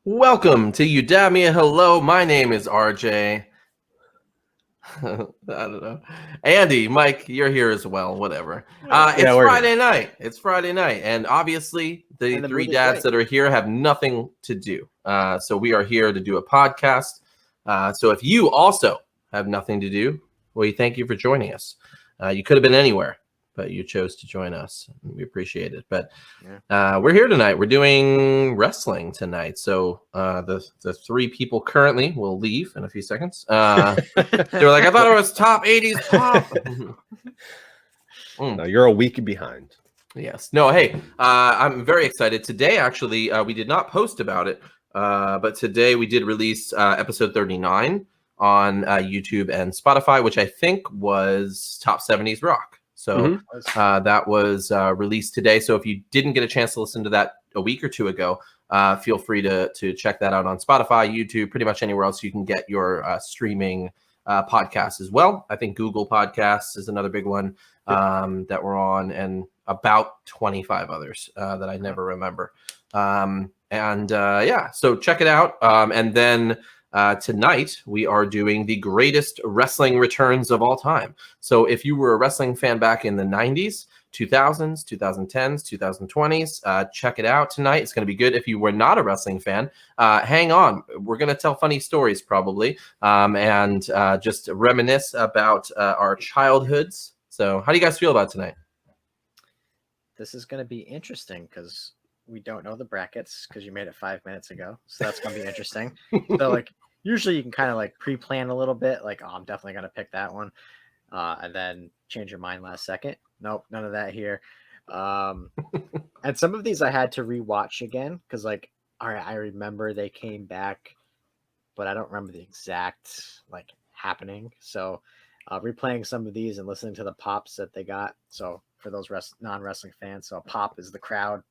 Welcome to Udamia. Hello, my name is RJ. I don't know. Andy, Mike, you're here as well. Whatever. It's we're here. Friday night. It's Friday night. And obviously, the And the three mood is dads right. that are here have nothing to do. So we are here to do a podcast. So if you also have nothing to do, we thank you for joining us. You could have been anywhere, but you chose to join us. We appreciate it. But we're here tonight. We're doing wrestling tonight. So the three people currently will leave in a few seconds. They were like, I thought it was top 80s pop. No, you're a week behind. Yes. No, hey, I'm very excited. Today, actually, we did not post about it, but today we did release episode 39 on YouTube and Spotify, which I think was Top 70s Rock. So that was released today. So if you didn't get a chance to listen to that a week or two ago, feel free to check that out on Spotify, YouTube, pretty much anywhere else you can get your streaming podcasts as well. I think Google Podcasts is another big one that we're on, and about 25 others that I never remember. So check it out. And then tonight we are doing the greatest wrestling returns of all time. So if you were a wrestling fan back in the 90s, 2000s, 2010s, 2020s, check it out tonight. It's going to be good. If you were not a wrestling fan, hang on. We're going to tell funny stories probably and just reminisce about our childhoods. So how do you guys feel about tonight? This is going to be interesting because we don't know the brackets because you made it 5 minutes ago. So that's going to be interesting. So usually you can kind of pre-plan a little bit. I'm definitely going to pick that one. And then change your mind last second. Nope, none of that here. And some of these I had to rewatch again because all right, I remember they came back, but I don't remember the exact happening. So replaying some of these and listening to the pops that they got. So for those non-wrestling fans, so a pop is the crowd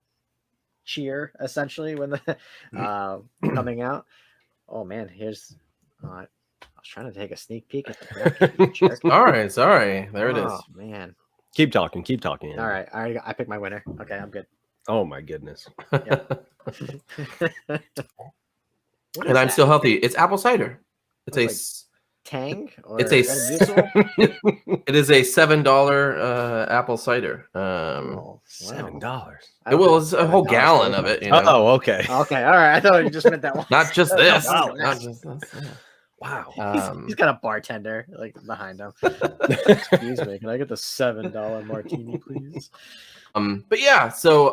cheer essentially when the coming out. Oh man, here's I was trying to take a sneak peek at the bracket. All right, sorry, there it is. Oh man, Keep talking. All right, I picked my winner. Okay, I'm good. Oh my goodness. And I'm still healthy. It's apple cider. It's Tang. Or it's it is a $7 apple cider. $7. Well, it's a whole gallon of it. You know? Oh, okay. Okay, all right. I thought you just meant that one. Not just this. Not just this. Yeah. Wow. He's got a bartender behind him. Excuse me, can I get the $7 martini, please? But yeah. So,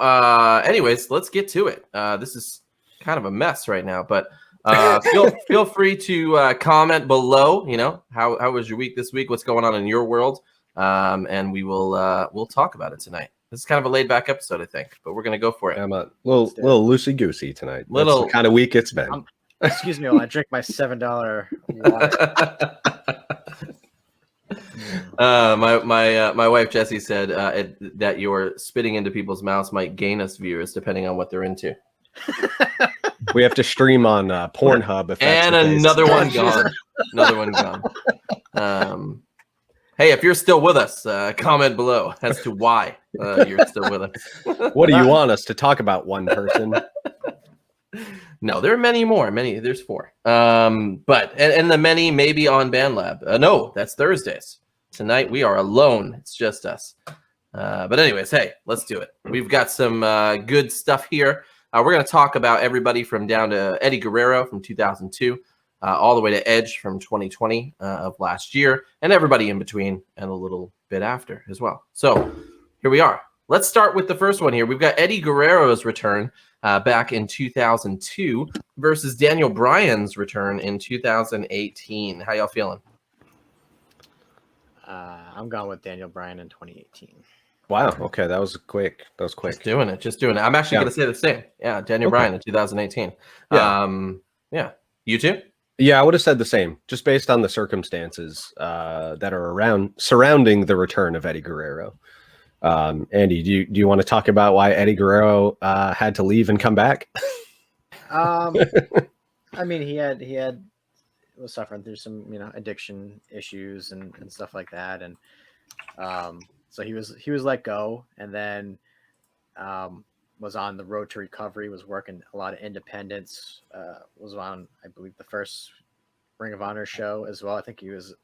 anyways, let's get to it. This is kind of a mess right now, but feel free to comment below. You know, how was your week this week? What's going on in your world? And we'll talk about it tonight. This is kind of a laid back episode, I think, but we're gonna go for it. I'm a little loosey goosey tonight. That's the kind of week it's been. Excuse me while I drink my $7 water. My wife Jessie said that your spitting into people's mouths might gain us viewers depending on what they're into. We have to stream on Pornhub if that's and the case. Another one gone. Another one gone. Hey, if you're still with us, comment below as to why you're still with us. What do you want us to talk about? One person? No, there are many more. There's 4. But the many maybe on BandLab. No, that's Thursdays. Tonight we are alone. It's just us. But anyways, hey, let's do it. We've got some good stuff here. We're going to talk about everybody from down to Eddie Guerrero from 2002, all the way to Edge from 2020 of last year, and everybody in between and a little bit after as well. So here we are. Let's start with the first one here. We've got Eddie Guerrero's return back in 2002 versus Daniel Bryan's return in 2018. How y'all feeling? I'm going with Daniel Bryan in 2018. Wow. Okay, that was quick. Just doing it. I'm actually going to say the same. Yeah, Daniel Bryan in 2018. Yeah. You too? Yeah, I would have said the same, just based on the circumstances that are surrounding the return of Eddie Guerrero. Andy, do you want to talk about why Eddie Guerrero had to leave and come back? I mean, he was suffering through some addiction issues and stuff like that, and so he was let go, and then was on the road to recovery, was working a lot of independents, was on, I believe, the first Ring of Honor show as well. I think he was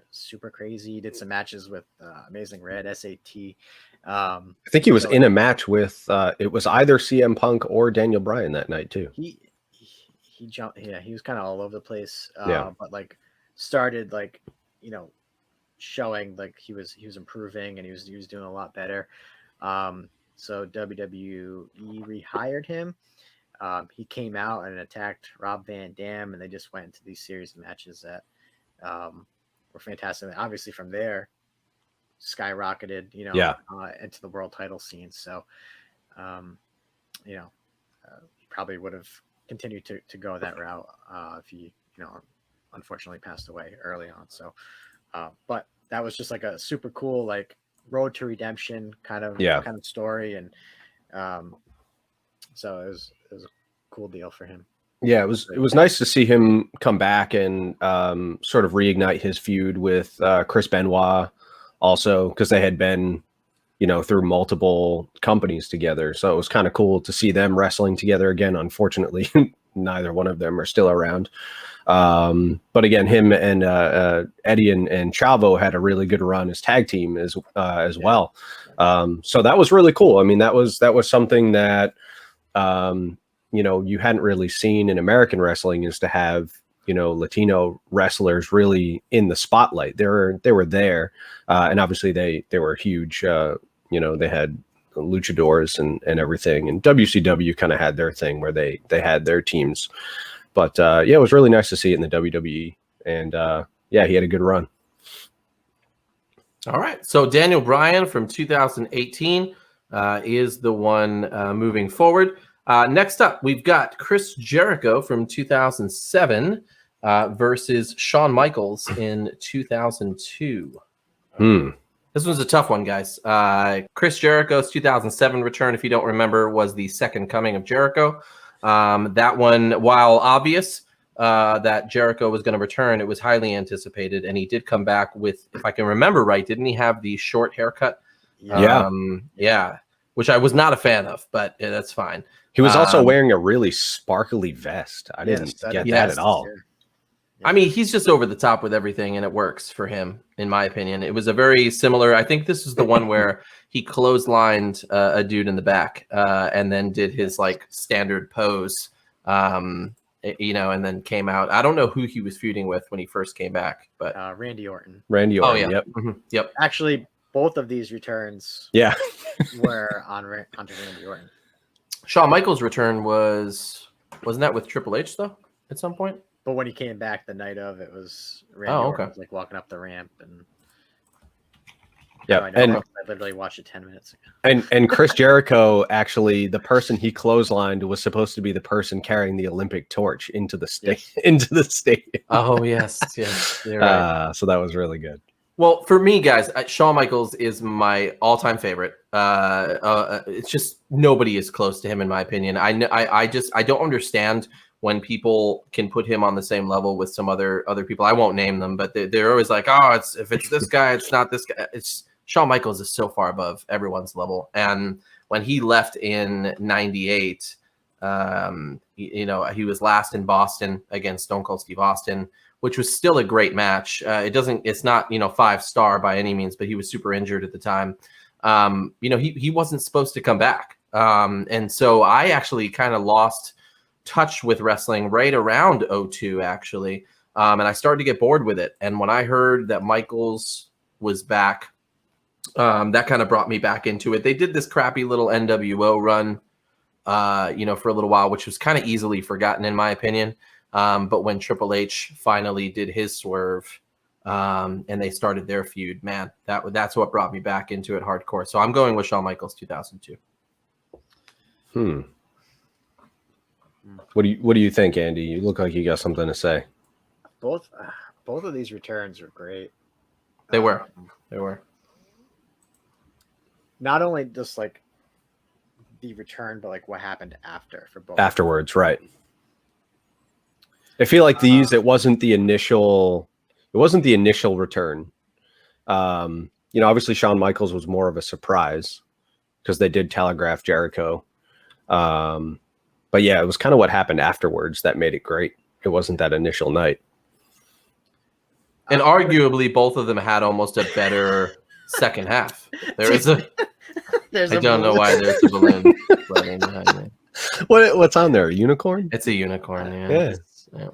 super crazy. He did some matches with Amazing Red, SAT. I think he was so in a match with it was either CM Punk or Daniel Bryan that night too. He jumped. Yeah, he was kind of all over the place. Yeah. But like started like, you know, showing like he was improving and he was doing a lot better. So WWE rehired him. He came out and attacked Rob Van Dam, and they just went into these series of matches that were fantastic. And obviously, from there, skyrocketed, you know, into the world title scene. So, you know, he probably would have continued to go that route if he, you know, unfortunately passed away early on. So, but that was just like a super cool, like, road to redemption kind of story. And so it was a cool deal for him. Yeah, it was nice to see him come back and sort of reignite his feud with Chris Benoit also, because they had been, you know, through multiple companies together. So it was kind of cool to see them wrestling together again. Unfortunately, neither one of them are still around. But again, him and Eddie and Chavo had a really good run as tag team as well. So that was really cool. I mean, that was something that you know, you hadn't really seen in American wrestling, is to have, you know, Latino wrestlers really in the spotlight. They were there, and obviously they were huge. You know, they had luchadors and everything, and WCW kind of had their thing where they had their teams. But yeah, it was really nice to see it in the WWE, and yeah, he had a good run. All right, so Daniel Bryan from 2018 is the one moving forward. Next up, we've got Chris Jericho from 2007 versus Shawn Michaels in 2002. This was a tough one, guys. Chris Jericho's 2007 return, if you don't remember, was the second coming of Jericho. That one, while obvious that Jericho was going to return, it was highly anticipated, and he did come back with, if I can remember right, didn't he have the short haircut? Yeah. Yeah, which I was not a fan of, but that's fine. He was also wearing a really sparkly vest. I didn't get that at all. I mean, he's just over the top with everything, and it works for him, in my opinion. It was a very similar. I think this is the one where he clotheslined a dude in the back, and then did his like standard pose, you know, and then came out. I don't know who he was feuding with when he first came back, but Randy Orton. Randy Orton. Oh yeah, yep. Yep. Actually, both of these returns, were onto Randy Orton. Shawn Michaels' return wasn't that with Triple H though at some point? But when he came back the night of, it was Randy Orton was like walking up the ramp, and I literally watched it 10 minutes ago. And Chris Jericho, actually, the person he clotheslined was supposed to be the person carrying the Olympic torch into the stadium. Oh yes, you're right. So that was really good. Well, for me, guys, Shawn Michaels is my all-time favorite. It's just nobody is close to him, in my opinion. I don't understand when people can put him on the same level with some other people. I won't name them, but they're always like, oh, if it's this guy, it's not this guy. It's Shawn Michaels is so far above everyone's level. And when he left in '98, you know, he was last in Boston against Stone Cold Steve Austin, which was still a great match. It's not, you know, 5-star by any means, but he was super injured at the time. You know, he wasn't supposed to come back. And so I actually kind of lost touch with wrestling right around 2002, actually. And I started to get bored with it. And when I heard that Michaels was back, that kind of brought me back into it. They did this crappy little NWO run, you know, for a little while, which was kind of easily forgotten in my opinion. But when Triple H finally did his swerve, and they started their feud, man, that's what brought me back into it hardcore. So I'm going with Shawn Michaels 2002. What do you think, Andy? You look like you got something to say. Both of these returns were great. They were. Not only just like the return, but like what happened after for both. Afterwards, right. I feel like these, it wasn't the initial return. You know, obviously Shawn Michaels was more of a surprise because they did telegraph Jericho. But yeah, it was kind of what happened afterwards that made it great. It wasn't that initial night. And arguably, both of them had almost a better second half. There is a. There's I a don't know balloon. why there's a balloon floating behind me. What's on there? A unicorn? It's a unicorn. Yeah. Yeah.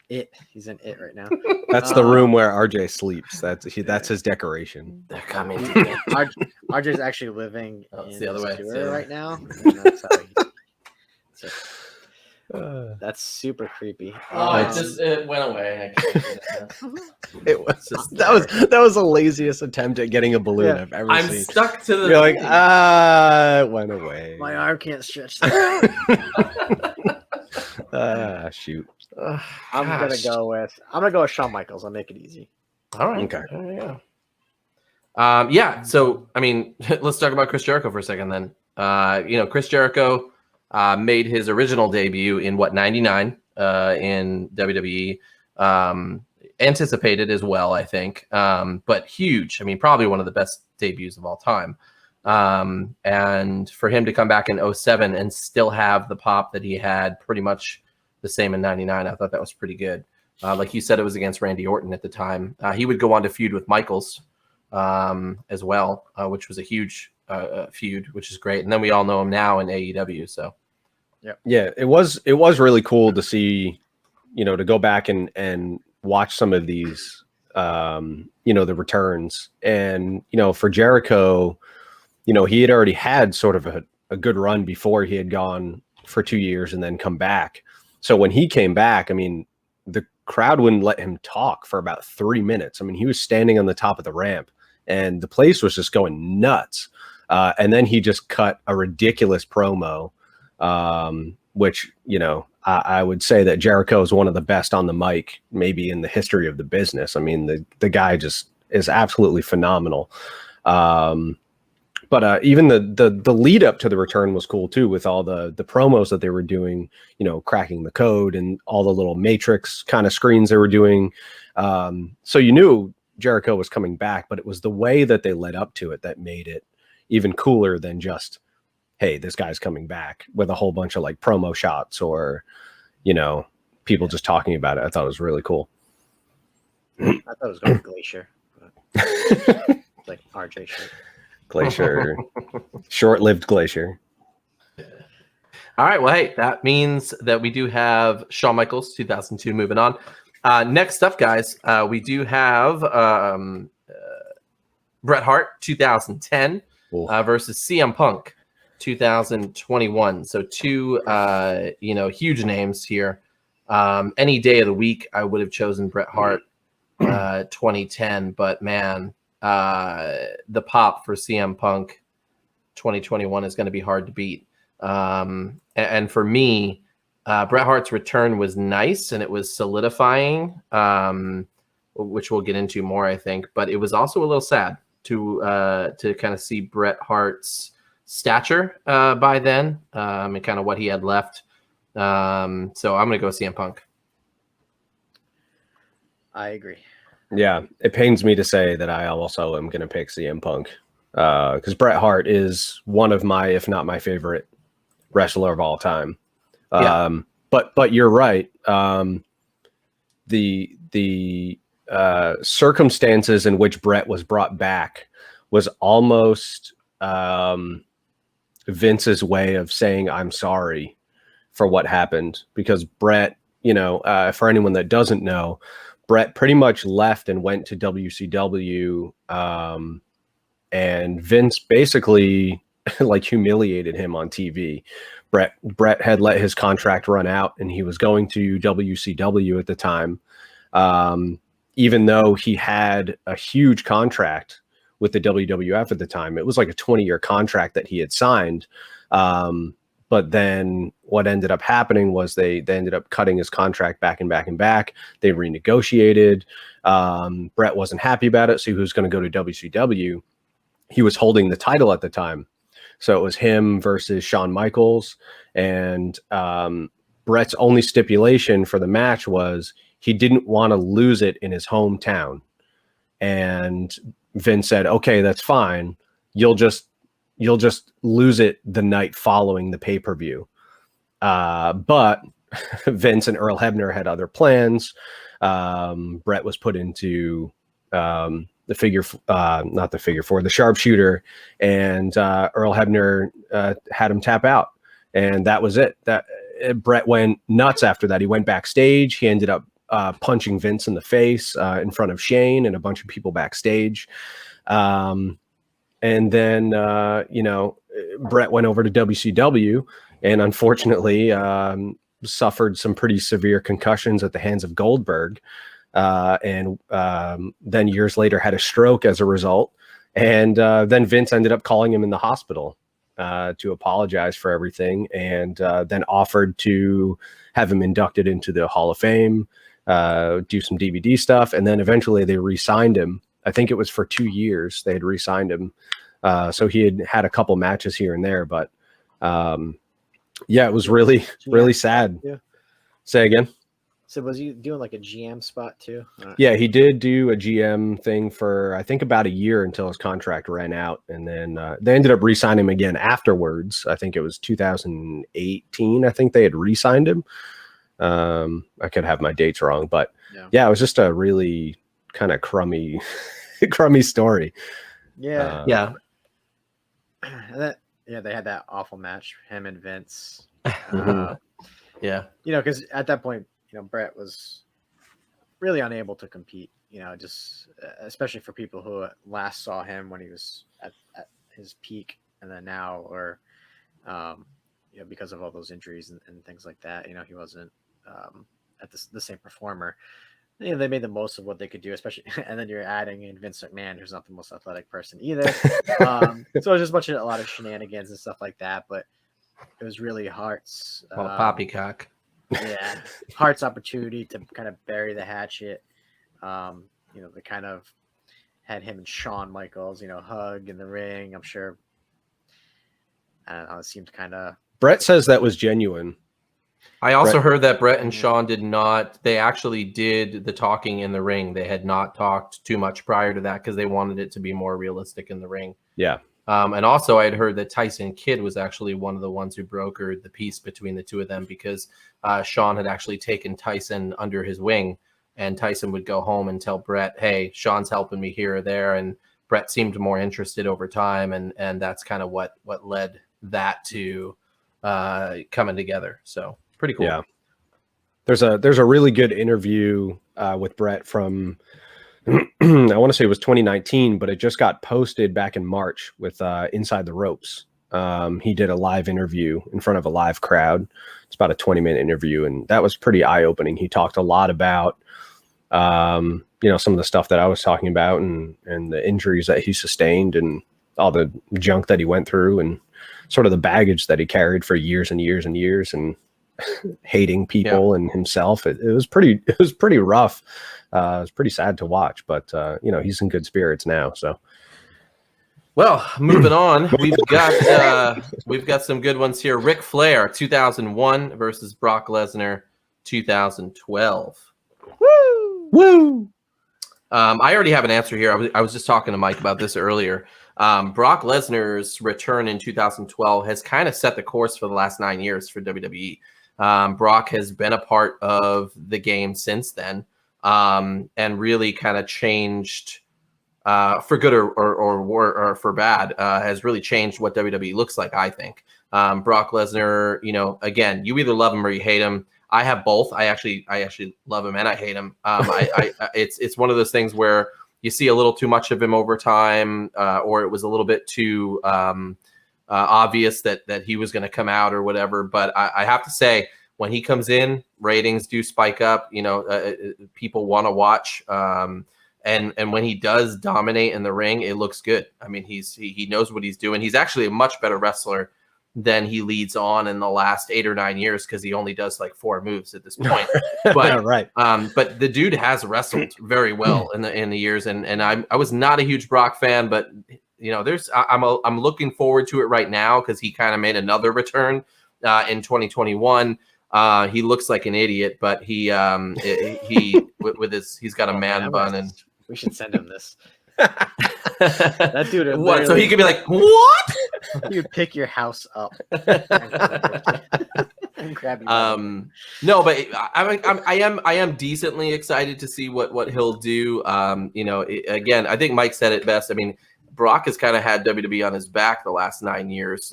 Yeah. He's in it right now. That's the room where RJ sleeps. That's his decoration. They're coming. RJ's actually living Oh, it's in the other way, sewer yeah. right now. And that's how so that's super creepy. Oh, it went away. I can't do that. It was just that was the laziest attempt at getting a balloon Yeah. I've ever I'm seen. stuck to the. You're like, thing. it went away. My arm can't stretch. That. Shoot. Ugh, I'm gonna gosh. go with Shawn Michaels. I'll make it easy. All right. Okay. There we go. Yeah. So, I mean, let's talk about Chris Jericho for a second then. Chris Jericho made his original debut in 99 in WWE. Anticipated as well, I think. But huge. I mean, probably one of the best debuts of all time. And for him to come back in 07 and still have the pop that he had pretty much the same in 99, I thought that was pretty good. Like you said, it was against Randy Orton at the time. He would go on to feud with Michaels as well, which was a huge feud, which is great. And then we all know him now in AEW. So, Yeah, it was really cool to see, to go back and watch some of these, the returns. And, for Jericho, he had already had sort of a good run before he had gone for 2 years and then come back. So when he came back, I mean, the crowd wouldn't let him talk for about 3 minutes. I mean, he was standing on the top of the ramp and the place was just going nuts. And then he just cut a ridiculous promo, which, I would say that Jericho is one of the best on the mic, maybe in the history of the business. I mean, the guy just is absolutely phenomenal. But even the lead up to the return was cool too, with all the promos that they were doing, cracking the code and all the little Matrix kind of screens they were doing. So you knew Jericho was coming back, but it was the way that they led up to it that made it even cooler than just, hey, this guy's coming back, with a whole bunch of like promo shots or, people just talking about it. I thought it was really cool. I thought it was going to Glacier. But like RJ shit. Glacier, short-lived Glacier. all right. Well, hey, that means that we do have Shawn Michaels 2002 moving on. Next up, guys, we do have Bret Hart 2010 versus CM Punk 2021. So two, huge names here. Any day of the week, I would have chosen Bret Hart 2010, but man, the pop for CM Punk 2021 is going to be hard to beat. And for me, Bret Hart's return was nice and it was solidifying, which we'll get into more, I think. But it was also a little sad to kind of see Bret Hart's stature by then and kind of what he had left. So I'm going to go CM Punk. I agree. Yeah, it pains me to say that I also am going to pick CM Punk because Bret Hart is one of my, if not my favorite wrestler of all time. Yeah. But you're right. The circumstances in which Bret was brought back was almost Vince's way of saying I'm sorry for what happened, because Bret, for anyone that doesn't know, Bret pretty much left and went to WCW, and Vince basically like humiliated him on TV. Bret had let his contract run out and he was going to WCW at the time, even though he had a huge contract with the WWF at the time. It was like a 20-year contract that he had signed. But then what ended up happening was they ended up cutting his contract back and back and back. They renegotiated. Bret wasn't happy about it, so he was going to go to WCW. He was holding the title at the time. So it was him versus Shawn Michaels. And Bret's only stipulation for the match was he didn't want to lose it in his hometown. And Vince said, okay, that's fine. You'll just you'll just lose it the night following the pay-per-view. But Vince and Earl Hebner had other plans. Brett was put into the not the figure four, the sharpshooter, and Earl Hebner had him tap out, and that was it. That Brett went nuts after that. He went backstage. He ended up punching Vince in the face in front of Shane and a bunch of people backstage. And then Brett went over to WCW, and unfortunately suffered some pretty severe concussions at the hands of Goldberg. And then years later had a stroke as a result. And then Vince ended up calling him in the hospital to apologize for everything, and then offered to have him inducted into the Hall of Fame, do some DVD stuff. And then eventually they re-signed him. I think it was for 2 years they had re-signed him. So he had a couple matches here and there, but it was really, really sad. Yeah. Say again. So was he doing like a GM spot too? Yeah, he did do a GM thing for, I think, about a year until his contract ran out. And then they ended up re-signing him again afterwards. I think it was 2018. I think they had re-signed him. I could have my dates wrong, but yeah, it was just a really kind of crummy story. Yeah. Yeah. And they had that awful match, him and Vince. Yeah. Because at that point, Brett was really unable to compete, just especially for people who last saw him when he was at his peak, and then now, or, because of all those injuries and things like that, he wasn't at the same performer. They made the most of what they could do, especially, and then you're adding in Vince McMahon, who's not the most athletic person either. So it was just a lot of shenanigans and stuff like that, but it was really Hart's poppycock. Yeah, Hart's opportunity to kind of bury the hatchet. They kind of had him and Shawn Michaels, hug in the ring. I'm sure. I don't know. It seemed kind of. Brett says that was genuine. I also heard that Brett and Shawn they actually did the talking in the ring. They had not talked too much prior to that because they wanted it to be more realistic in the ring. Yeah. And also I had heard that Tyson Kidd was actually one of the ones who brokered the peace between the two of them, because Shawn had actually taken Tyson under his wing, and Tyson would go home and tell Brett, hey, Shawn's helping me here or there. And Brett seemed more interested over time. And that's kind of what led that to coming together. So pretty cool. Yeah. There's a really good interview with Brett from, I want to say it was 2019, but it just got posted back in March with Inside the Ropes. He did a live interview in front of a live crowd. It's about a 20-minute interview, and that was pretty eye-opening. He talked a lot about, some of the stuff that I was talking about, and the injuries that he sustained, and all the junk that he went through, and sort of the baggage that he carried for years and years and years, and hating people and himself. It was pretty rough. It was pretty sad to watch, but he's in good spirits now. So, well, moving on, we've got some good ones here. Ric Flair, 2001 versus Brock Lesnar, 2012. Woo! I already have an answer here. I was just talking to Mike about this earlier. Brock Lesnar's return in 2012 has kind of set the course for the last 9 years for WWE. Brock has been a part of the game since then, and really kind of changed, for good or for bad, has really changed what WWE looks like, I think. Brock Lesnar, again, you either love him or you hate him. I have both. I actually love him and I hate him. It's one of those things where you see a little too much of him over time, or it was a little bit too obvious that he was going to come out or whatever. But I have to say, when he comes in, ratings do spike up. People want to watch. And when he does dominate in the ring, it looks good. I mean, he knows what he's doing. He's actually a much better wrestler than he leads on in the last 8 or 9 years, because he only does like 4 moves at this point. But right. But the dude has wrestled very well in the years, and I was not a huge Brock fan, but I'm looking forward to it right now, because he kind of made another return in 2021. He looks like an idiot, but he's got a man bun, and we should send him this. That dude. What? So he could be like, what? He would pick your house up and grab you. No, but I am decently excited to see what he'll do. Again, I think Mike said it best. I mean, Brock has kind of had WWE on his back the last 9 years,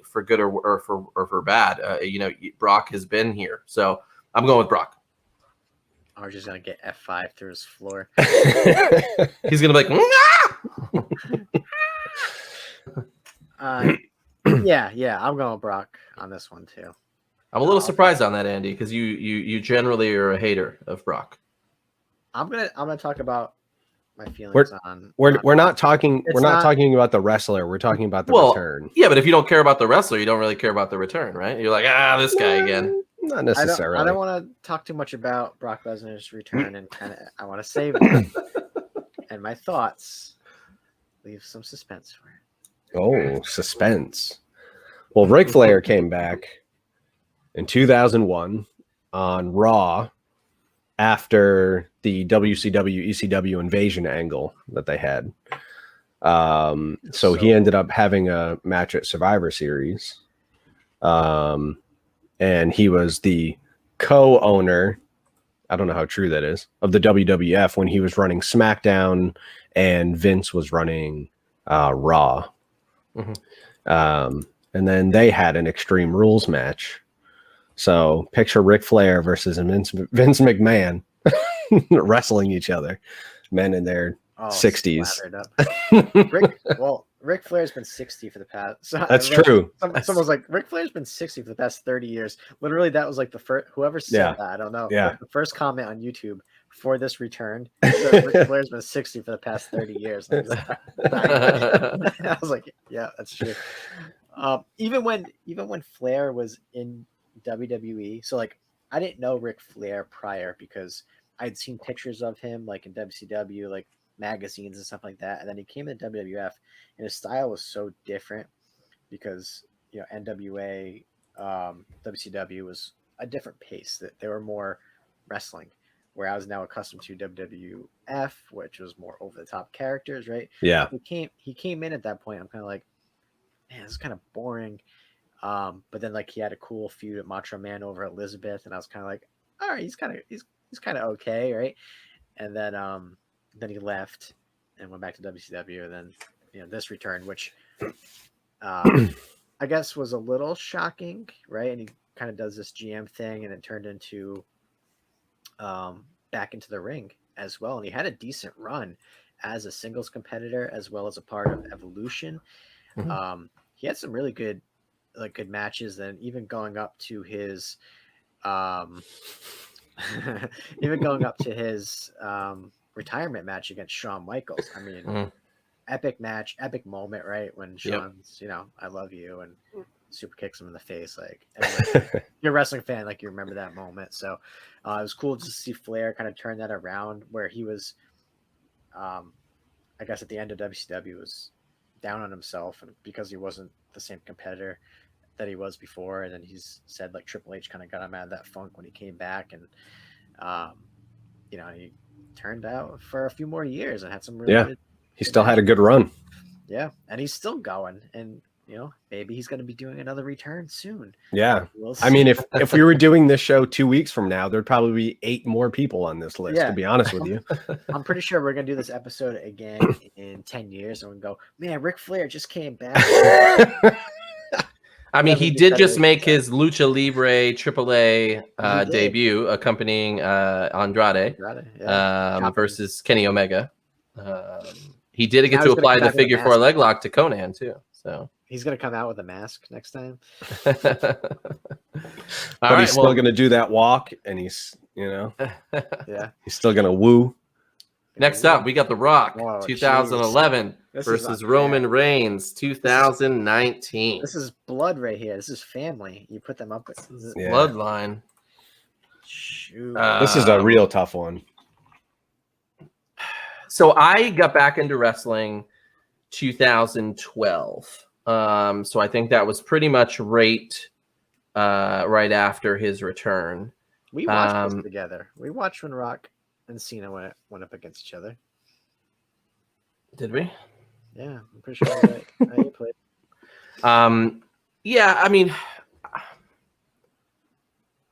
for good or for bad. Brock has been here, so I'm going with Brock. Or just gonna get F5 through his floor. He's gonna be like, yeah, I'm going with Brock on this one too. I'm a little surprised on that, Andy, because you generally are a hater of Brock. I'm gonna talk about my feelings on. We're not talking. It's We're not not- talking about the wrestler. We're talking about the return. Yeah, but if you don't care about the wrestler, you don't really care about the return, right? You're like, this guy again. Not necessarily. I don't want to talk too much about Brock Lesnar's return, and I want to save it. And my thoughts leave some suspense for it. Oh, suspense. Well, Ric Flair came back in 2001 on Raw after the WCW ECW invasion angle that they had. So he ended up having a match at Survivor Series. And he was the co-owner, I don't know how true that is, of the WWF when he was running SmackDown and Vince was running Raw. Mm-hmm. And then they had an Extreme Rules match. So picture Ric Flair versus Vince McMahon wrestling each other, men in their 60s. Ric Flair's been 60 for the past. That's true. Someone was like, Ric Flair's been 60 for the past 30 years. Literally, that was like the first. Whoever said that, I don't know. Yeah. The first comment on YouTube for this return, Ric Flair's been 60 for the past 30 years. I was like, yeah, that's true. Even when Flair was in WWE, so like I didn't know Ric Flair prior because I'd seen pictures of him like in WCW, like magazines and stuff like that, and then he came to WWF, and his style was so different because NWA, WCW was a different pace. That they were more wrestling, where I was now accustomed to WWF, which was more over the top characters, right? Yeah. He came in at that point. I'm kind of like, man, this is kind of boring. But then like he had a cool feud at Macho Man over Elizabeth, and I was kind of like, all right, he's kind of okay, right? And then he left and went back to WCW, and then this return, which I guess was a little shocking, right? And he kind of does this GM thing, and it turned into back into the ring as well. And he had a decent run as a singles competitor as well as a part of Evolution. Mm-hmm. He had some really good matches, and even going up to his retirement match against Shawn Michaels. I mean, epic match, epic moment, right? When Shawn's, I love you, and super kicks him in the face. Like, you're a wrestling fan, like you remember that moment. So it was cool to see Flair kind of turn that around, where he was, I guess at the end of WCW was down on himself, and because he wasn't the same competitor that he was before. And then he's said like Triple H kind of got him out of that funk when he came back, and he turned out for a few more years and had some really good, he still had a good run. Yeah, and he's still going, and maybe he's going to be doing another return soon. Yeah, we'll I mean, if we were doing this show 2 weeks from now, there'd probably be 8 more people on this list. To be honest with you, I'm pretty sure we're going to do this episode again in 10 years, and we go, man, Ric Flair just came back. I mean, he did just make his Lucha Libre AAA debut, accompanying Andrade versus Kenny Omega. He did get to apply the figure 4 leg lock to Conan too. So he's going to come out with a mask next time. But he's still going to do that walk, and he's, he's still going to woo. Next up, we got The Rock, 2011 versus Roman Reigns, 2019. This is blood right here. This is family. You put them up with bloodline. Shoot. This is a real tough one. So I got back into wrestling 2012. So I think that was pretty much right after his return. We watched this together. We watched when Rock and Cena went up against each other. Did we? Yeah, I'm pretty sure that you played. Yeah, I mean,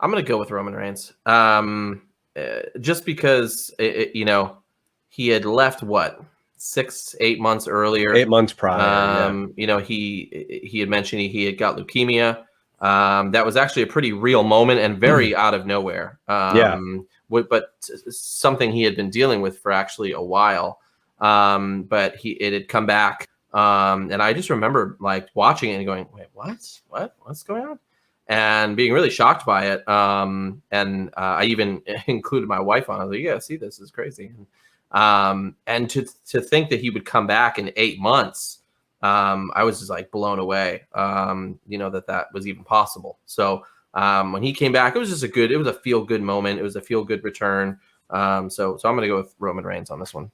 I'm gonna go with Roman Reigns. Just because he had left what 6, 8 months earlier. 8 months prior. He had mentioned he had got leukemia. That was actually a pretty real moment and very out of nowhere. Yeah. But something he had been dealing with for actually a while. But it had come back. And I just remember like watching it and going, wait, what's going on? And being really shocked by it. I even included my wife on it. I was like, yeah, see, this is crazy. And to think that he would come back in 8 months, I was just like blown away, that was even possible. So when he came back, it was a feel good moment. It was a feel good return. So I'm going to go with Roman Reigns on this one.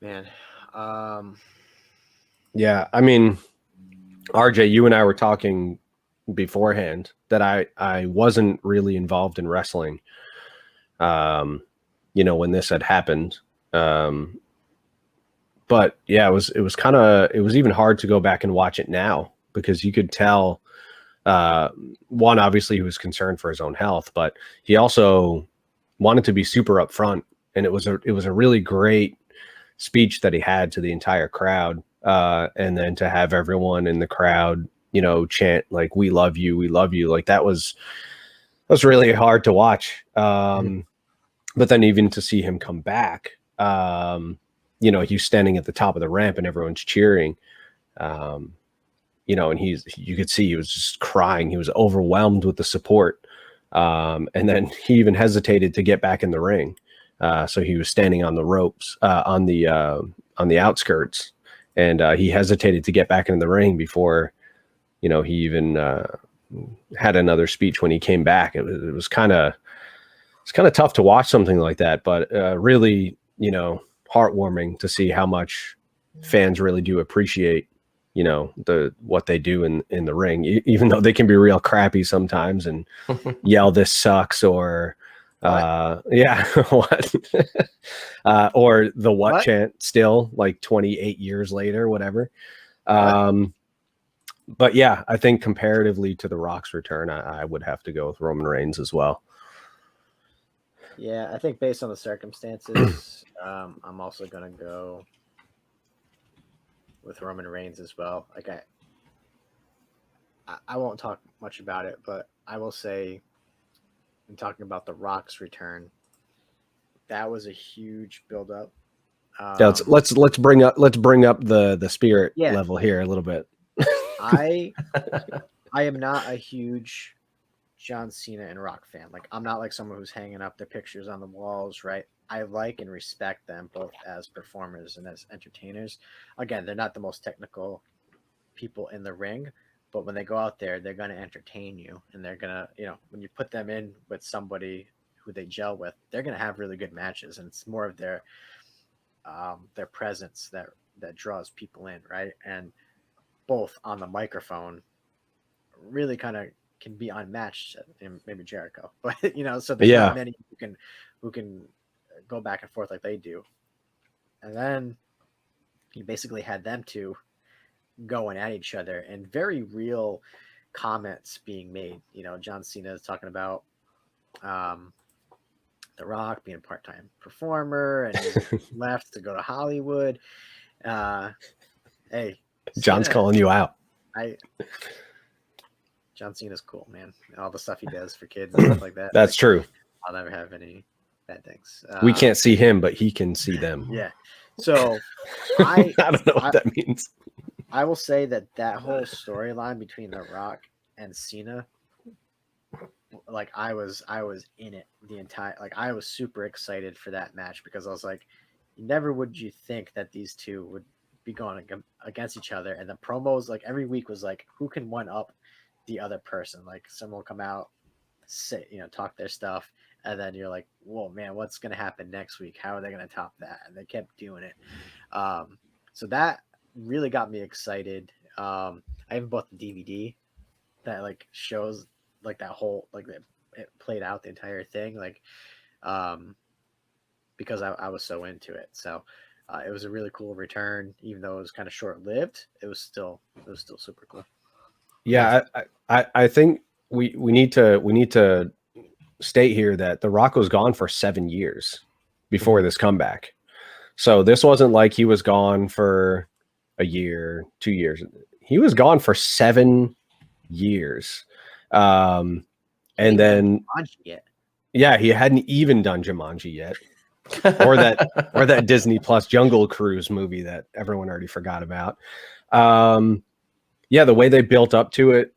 Man. Yeah, I mean, RJ, you and I were talking beforehand that I wasn't really involved in wrestling, when this had happened. But yeah, it was even hard to go back and watch it now because you could tell, one, obviously he was concerned for his own health, but he also wanted to be super upfront. And it was a really great speech that he had to the entire crowd. And then to have everyone in the crowd, chant like, we love you. Like that was really hard to watch. But then even to see him come back, he's standing at the top of the ramp and everyone's cheering. And you could see he was just crying. He was overwhelmed with the support. And then he even hesitated to get back in the ring. So he was standing on the ropes, on the outskirts, and he hesitated to get back in the ring before, he even had another speech when he came back. It was kind of tough to watch something like that, but really, heartwarming to see how much fans really do appreciate, what they do in the ring, even though they can be real crappy sometimes and yell, "This sucks," or yeah, what? Or the what chant still like 28 years later, whatever. But yeah, I think comparatively to The Rock's return, I would have to go with Roman Reigns as well. Yeah, I think based on the circumstances, I'm also gonna go with Roman Reigns as well. Like I won't talk much about it, but I will say, in talking about The Rock's return, that was a huge buildup. Let's bring up the spirit level here a little bit. I am not a huge John Cena and Rock fan. Like I'm not like someone who's hanging up their pictures on the walls, right? I like and respect them both as performers and as entertainers. Again, they're not the most technical people in the ring, but when they go out there, they're going to entertain you, and they're going to, when you put them in with somebody who they gel with, they're going to have really good matches, and it's more of their presence that draws people in, right? And both on the microphone really kind of can be unmatched in maybe Jericho, but so there's not many who can go back and forth like they do. And then he basically had them two going at each other and very real comments being made. John Cena is talking about The Rock being a part-time performer and he left to go to Hollywood. Hey, John's calling you out. John Cena's cool, man. All the stuff he does for kids and stuff like that. That's true. I'll never have any bad things. We can't see him, but he can see them. Yeah. So I don't know what that means. I will say that whole storyline between The Rock and Cena, like I was in it the entire, like I was super excited for that match because I was like, never would you think that these two would be going against each other. And the promos, like every week was like, who can one up the other person? Like someone will come out, say, talk their stuff, and then you're like, whoa, man, what's going to happen next week? How are they going to top that? And they kept doing it. So that really got me excited. I even bought the DVD that like shows like that whole, like it played out the entire thing. Like, because I was so into it. So It was a really cool return, even though it was kind of short lived. It was still super cool. Yeah, I think we need to state here that The Rock was gone for 7 years before this comeback. So this wasn't like he was gone for a year, 2 years. He was gone for 7 years. And then Yet. yeah, he hadn't even done Jumanji yet. or that Disney Plus Jungle Cruise movie that everyone already forgot about. Yeah, the way they built up to it,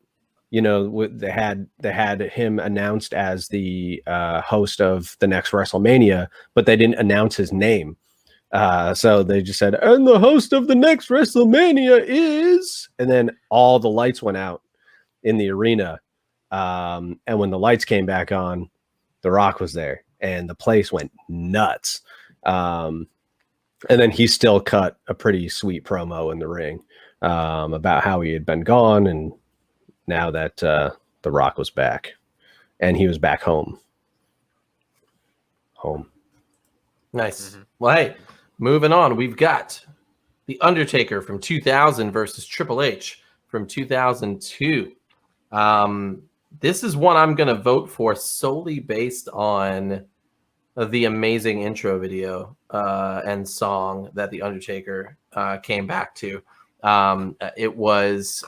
you know, they had him announced as the host of the next WrestleMania, but they didn't announce his name. So they just said, and the host of the next WrestleMania is, and then all the lights went out in the arena. And when the lights came back on, The Rock was there, and the place went nuts. And then he still cut a pretty sweet promo in the ring about how he had been gone, and now that The Rock was back, and he was back home. Nice. Mm-hmm. Well, hey, moving on, we've got The Undertaker from 2000 versus Triple H from 2002. This is one I'm going to vote for solely based on the amazing intro video and song that The Undertaker came back to. It was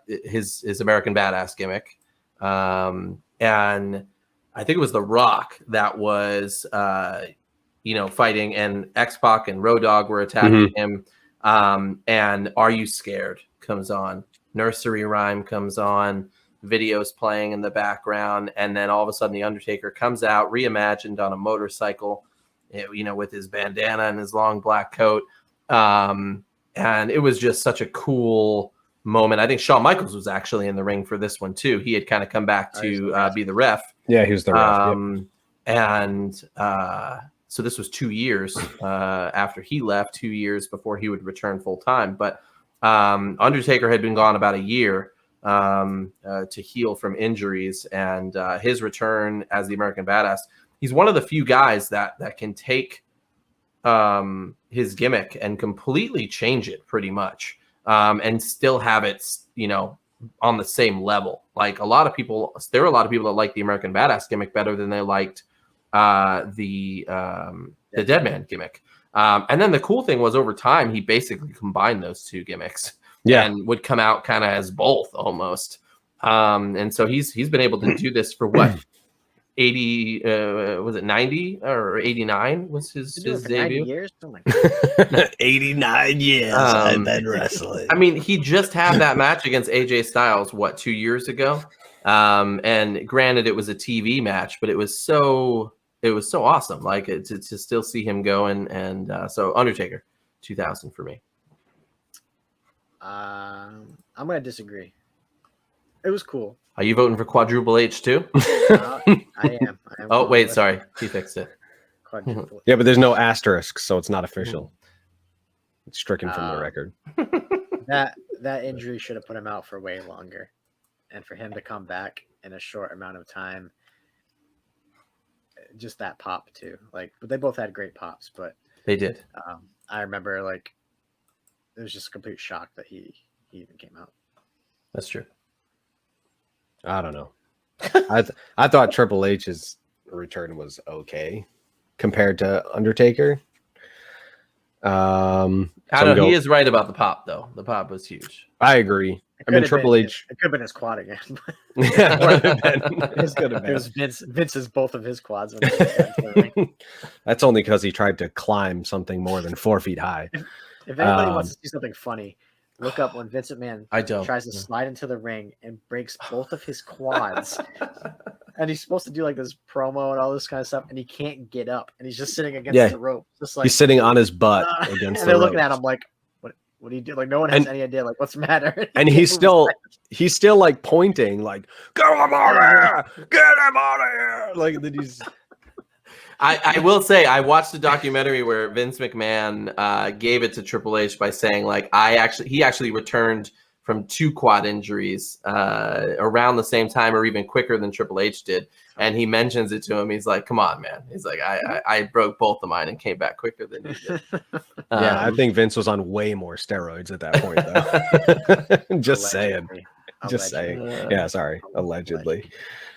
his American Badass gimmick. And I think it was The Rock that was, fighting, and X-Pac and Road Dogg were attacking him. And Are You Scared comes on. Nursery Rhyme comes on. Videos playing in the background, and then all of a sudden The Undertaker comes out reimagined on a motorcycle, with his bandana and his long black coat, and it was just such a cool moment. I think Shawn Michaels was actually in the ring for this one too. He had kind of come back to be the ref. Yeah, he was the ref. And so this was 2 years after he left, 2 years before he would return full time. But Undertaker had been gone about a year to heal from injuries, and his return as the American Badass. He's one of the few guys that can take his gimmick and completely change it pretty much, and still have it, on the same level. Like there were a lot of people that liked the American Badass gimmick better than they liked the Dead Man gimmick. And then the cool thing was, over time, he basically combined those two gimmicks. Yeah, and would come out kind of as both almost. And so he's been able to do this for what, 80? Was it 90 or 89? Was his debut? 90 years? Oh my God. 89 years I've been wrestling. I mean, he just had that match against AJ Styles 2 years ago. And granted, it was a TV match, but it was so awesome. Like to still see him going, and so Undertaker 2000 for me. I'm gonna disagree. It was cool. Are you voting for Quadruple H too? I am. Oh wait, sorry, he fixed it. Quadruple. Yeah, but there's no asterisk, so it's not official. It's stricken from the record. That injury should have put him out for way longer, and for him to come back in a short amount of time, just that pop too. But they both had great pops, but they did. I remember it was just a complete shock that he even came out. That's true. I don't know. I thought Triple H's return was okay compared to Undertaker. I don't know. He is right about the pop, though. The pop was huge. I agree. I mean, Triple H. It could have been his quad again. Yeah, it could have been. It was Vince's both of his quads. That's only because he tried to climb something more than 4 feet high. If anybody wants to see something funny, look up when Vince McMahon tries to slide into the ring and breaks both of his quads. And he's supposed to do this promo and all this kind of stuff, and he can't get up, and he's just sitting against the rope, just he's sitting on his butt against the rope. And they're looking at him like, "What do you do?" No one has any idea what's the matter. And he's still pointing, get him out of here, get him out of here. That he's. I will say, I watched a documentary where Vince McMahon gave it to Triple H by saying he actually returned from 2 quad injuries around the same time or even quicker than Triple H did. And he mentions it to him. He's like, come on, man. He's like, I broke both of mine and came back quicker than you did. Yeah, I think Vince was on way more steroids at that point, though. Just saying. Just saying. Yeah, sorry. Allegedly.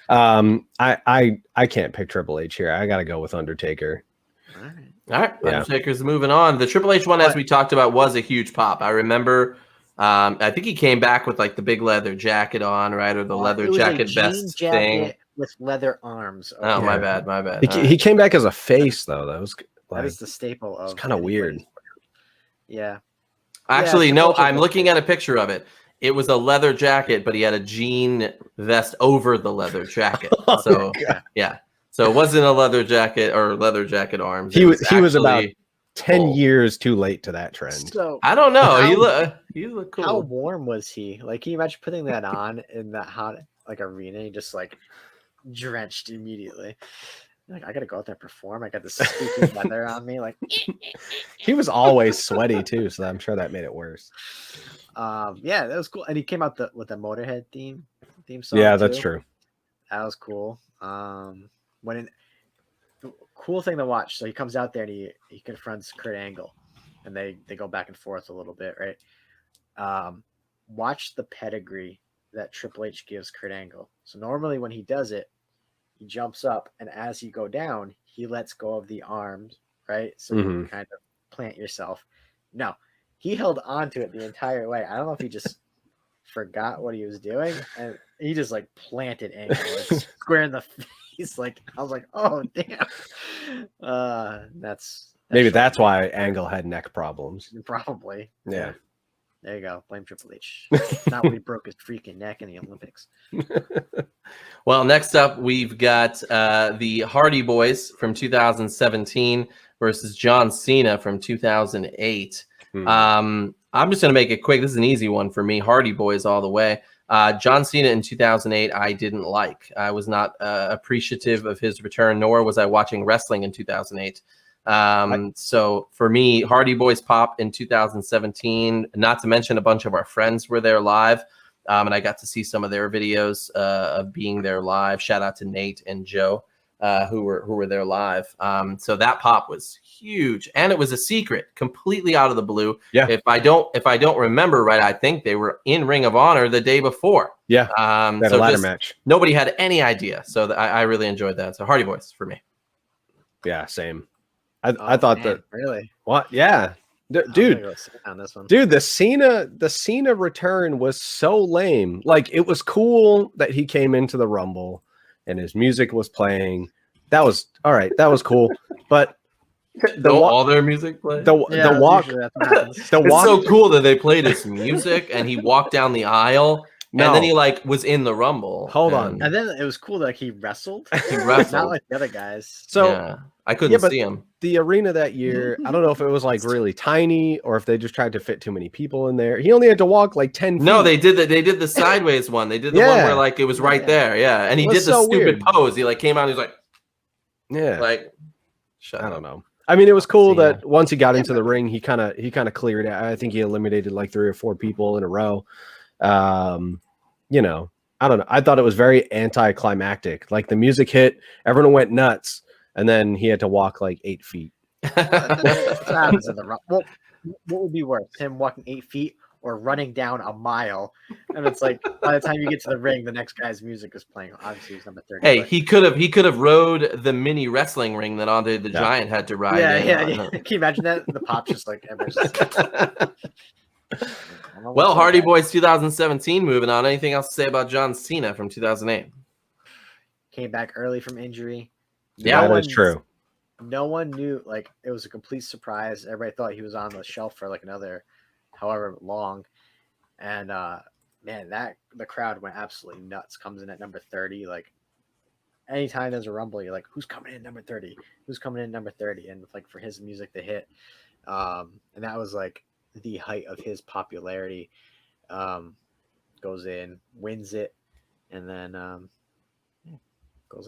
I can't pick Triple H here. I got to go with Undertaker. All right. Undertaker's moving on. The Triple H one, as we talked about, was a huge pop. I remember, I think he came back with like the big leather jacket on, right? Or the leather jacket vest thing. With leather arms. Okay. Oh, my bad. He came back as a face, though. That was that is the staple of. It's kind of weird. Yeah. Actually, no, I'm looking at a picture of it. It was a leather jacket, but he had a jean vest over the leather jacket. So yeah. So it wasn't a leather jacket or leather jacket arms. He was about 10 years too late to that trend. So I don't know. He looked cool. How warm was he? Like, can you imagine putting that on in that hot like arena? He just like drenched immediately. Like, I gotta go out there and perform. I got this stupid leather on me. Like, he was always sweaty too, so I'm sure that made it worse. Yeah, that was cool. And he came out with the Motorhead theme song. Yeah, that's true. That was cool. The cool thing to watch. So he comes out there and he confronts Kurt Angle, and they go back and forth a little bit, right? Watch the pedigree that Triple H gives Kurt Angle. So normally when he does it, he jumps up, and as you go down, he lets go of the arms, right? So you can kind of plant yourself. No, he held on to it the entire way. I don't know if he just forgot what he was doing, and he just like planted Angle square in the face. Like, I was like, oh damn. Maybe that's why Angle had neck problems. Probably. Yeah. There you go. Blame Triple H. Not when he broke his freaking neck in the Olympics. Well, next up, we've got the Hardy Boys from 2017 versus John Cena from 2008. I'm just going to make it quick. This is an easy one for me. Hardy Boys all the way. John Cena in 2008, I didn't like. I was not appreciative of his return, nor was I watching wrestling in 2008. So for me, Hardy Boys pop in 2017, not to mention a bunch of our friends were there live. And I got to see some of their videos of being there live. Shout out to Nate and Joe, who were there live. So that pop was huge, and it was a secret, completely out of the blue. Yeah. If I don't remember right, I think they were in Ring of Honor the day before. Yeah. That so ladder match. Nobody had any idea. So I really enjoyed that. So Hardy Boys for me. Yeah, same. I thought that really. What? Yeah. Dude, on this one. Dude, the Cena return was so lame. Like, it was cool that he came into the Rumble and his music was playing. That was all right. That was cool. But all their music played. The walk. It's so cool that they played his music and he walked down the aisle. No. And then he like was in the Rumble. Hold on. And then it was cool that he wrestled. He wrestled. Not like the other guys. So yeah, I couldn't see him. The arena that year, I don't know if it was like really tiny or if they just tried to fit too many people in there. He only had to walk like 10 feet. No, they did the sideways one. They did the one where like it was right there. Yeah. And he did the stupid pose. He like came out and he was like, yeah. Like, I don't know. I mean, it was cool that once he got into the ring, he kind of cleared it. I think he eliminated like 3 or 4 people in a row. You know, I don't know. I thought it was very anticlimactic. Like, the music hit, everyone went nuts, and then he had to walk like 8 feet. What would be worse, him walking 8 feet or running down a mile? And it's like, by the time you get to the ring, the next guy's music is playing. Obviously, he's number 30. Hey, he could have rode the mini wrestling ring that Andre the Giant had to ride. Yeah. Can you imagine that? The pop's just like Well, Hardy Boys 2017, moving on. Anything else to say about John Cena from 2008? Came back early from injury. Yeah, that's true. No one knew. Like, it was a complete surprise. Everybody thought he was on the shelf for like another however long. And man, the crowd went absolutely nuts. Comes in at number 30. Like, anytime there's a Rumble, you're like, who's coming in number 30? Who's coming in number 30? And like, for his music to hit. And that was like the height of his popularity. Goes in, wins it, and then goes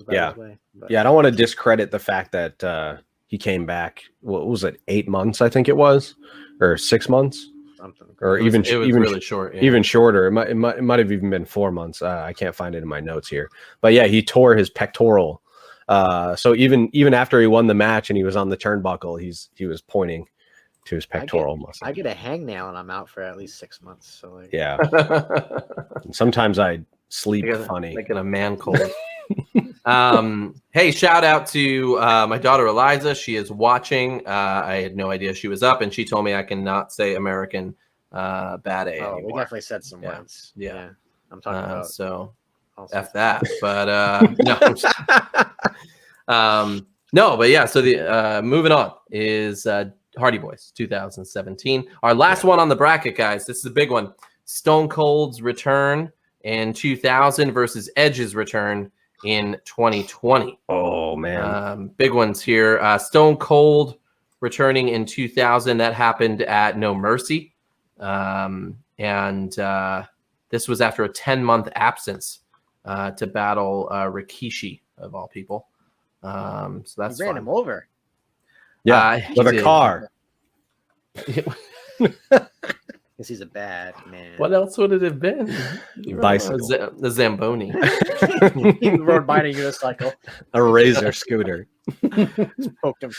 back his way. But, I don't want to discredit the fact that he came back. What was it, 8 months? I think it was, or 6 months. something. or It was even really short. Yeah. even shorter. It might have even been 4 months. I can't find it in my notes here, but yeah, he tore his pectoral. So even after he won the match and he was on the turnbuckle, he was pointing to his pectoral muscle. I get a hangnail and I'm out for at least 6 months. So like, Yeah. Sometimes I sleep Like funny. like in a man cold. Hey, shout out to my daughter Eliza. She is watching. I had no idea she was up, and she told me I cannot say American bad A oh, we anymore. definitely said some Yeah. words. Yeah. I'm talking about So all F sorts that. But no, but yeah. So the moving on is Hardy Boys 2017. Our last one on the bracket, guys. This is a big one. Stone Cold's return in 2000 versus Edge's return in 2020. Oh man. Big ones here. Stone Cold returning in 2000. That happened at No Mercy. And this was after a 10-month absence to battle Rikishi, of all people. So that's he ran fun. him over. Yeah, He with a did. car. Because he's a bad man. What else would it have been? Bicycle. The Zamboni. He rode by in a unicycle. A razor scooter. Poked him.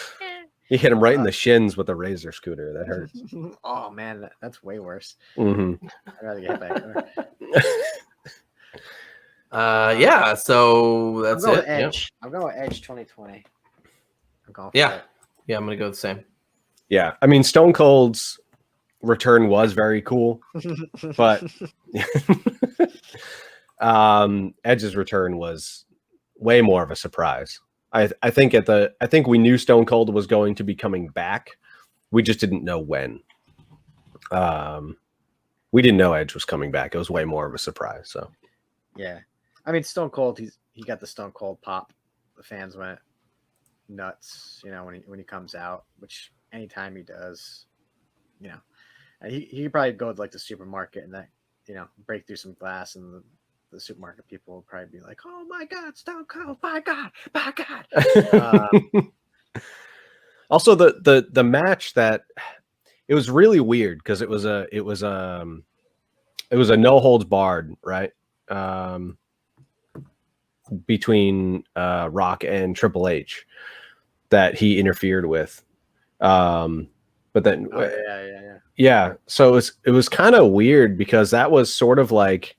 He hit him right in the shins with a razor scooter. That hurts. Oh man, that's way worse. Mm-hmm. I'd rather get hit by a car. Yeah, so that's I'm going it. Yep. Edge. I'm going Edge 2020. I'm going for Yeah. Yeah, I'm gonna go the same. Yeah, I mean, Stone Cold's return was very cool, but Edge's return was way more of a surprise. I think we knew Stone Cold was going to be coming back. We just didn't know when. We didn't know Edge was coming back. It was way more of a surprise. So Yeah, I mean Stone Cold. He got the Stone Cold pop. The fans went nuts. You know when he comes out, which anytime he does, you know, and he could probably go to like the supermarket and that break through some glass and the supermarket people will probably be like, "Oh my God, Stone Cold! My God, my God!" also the match that it was really weird because it was a no holds barred, right? Between Rock and Triple H that he interfered with. But then yeah. So it was kind of weird because that was sort of like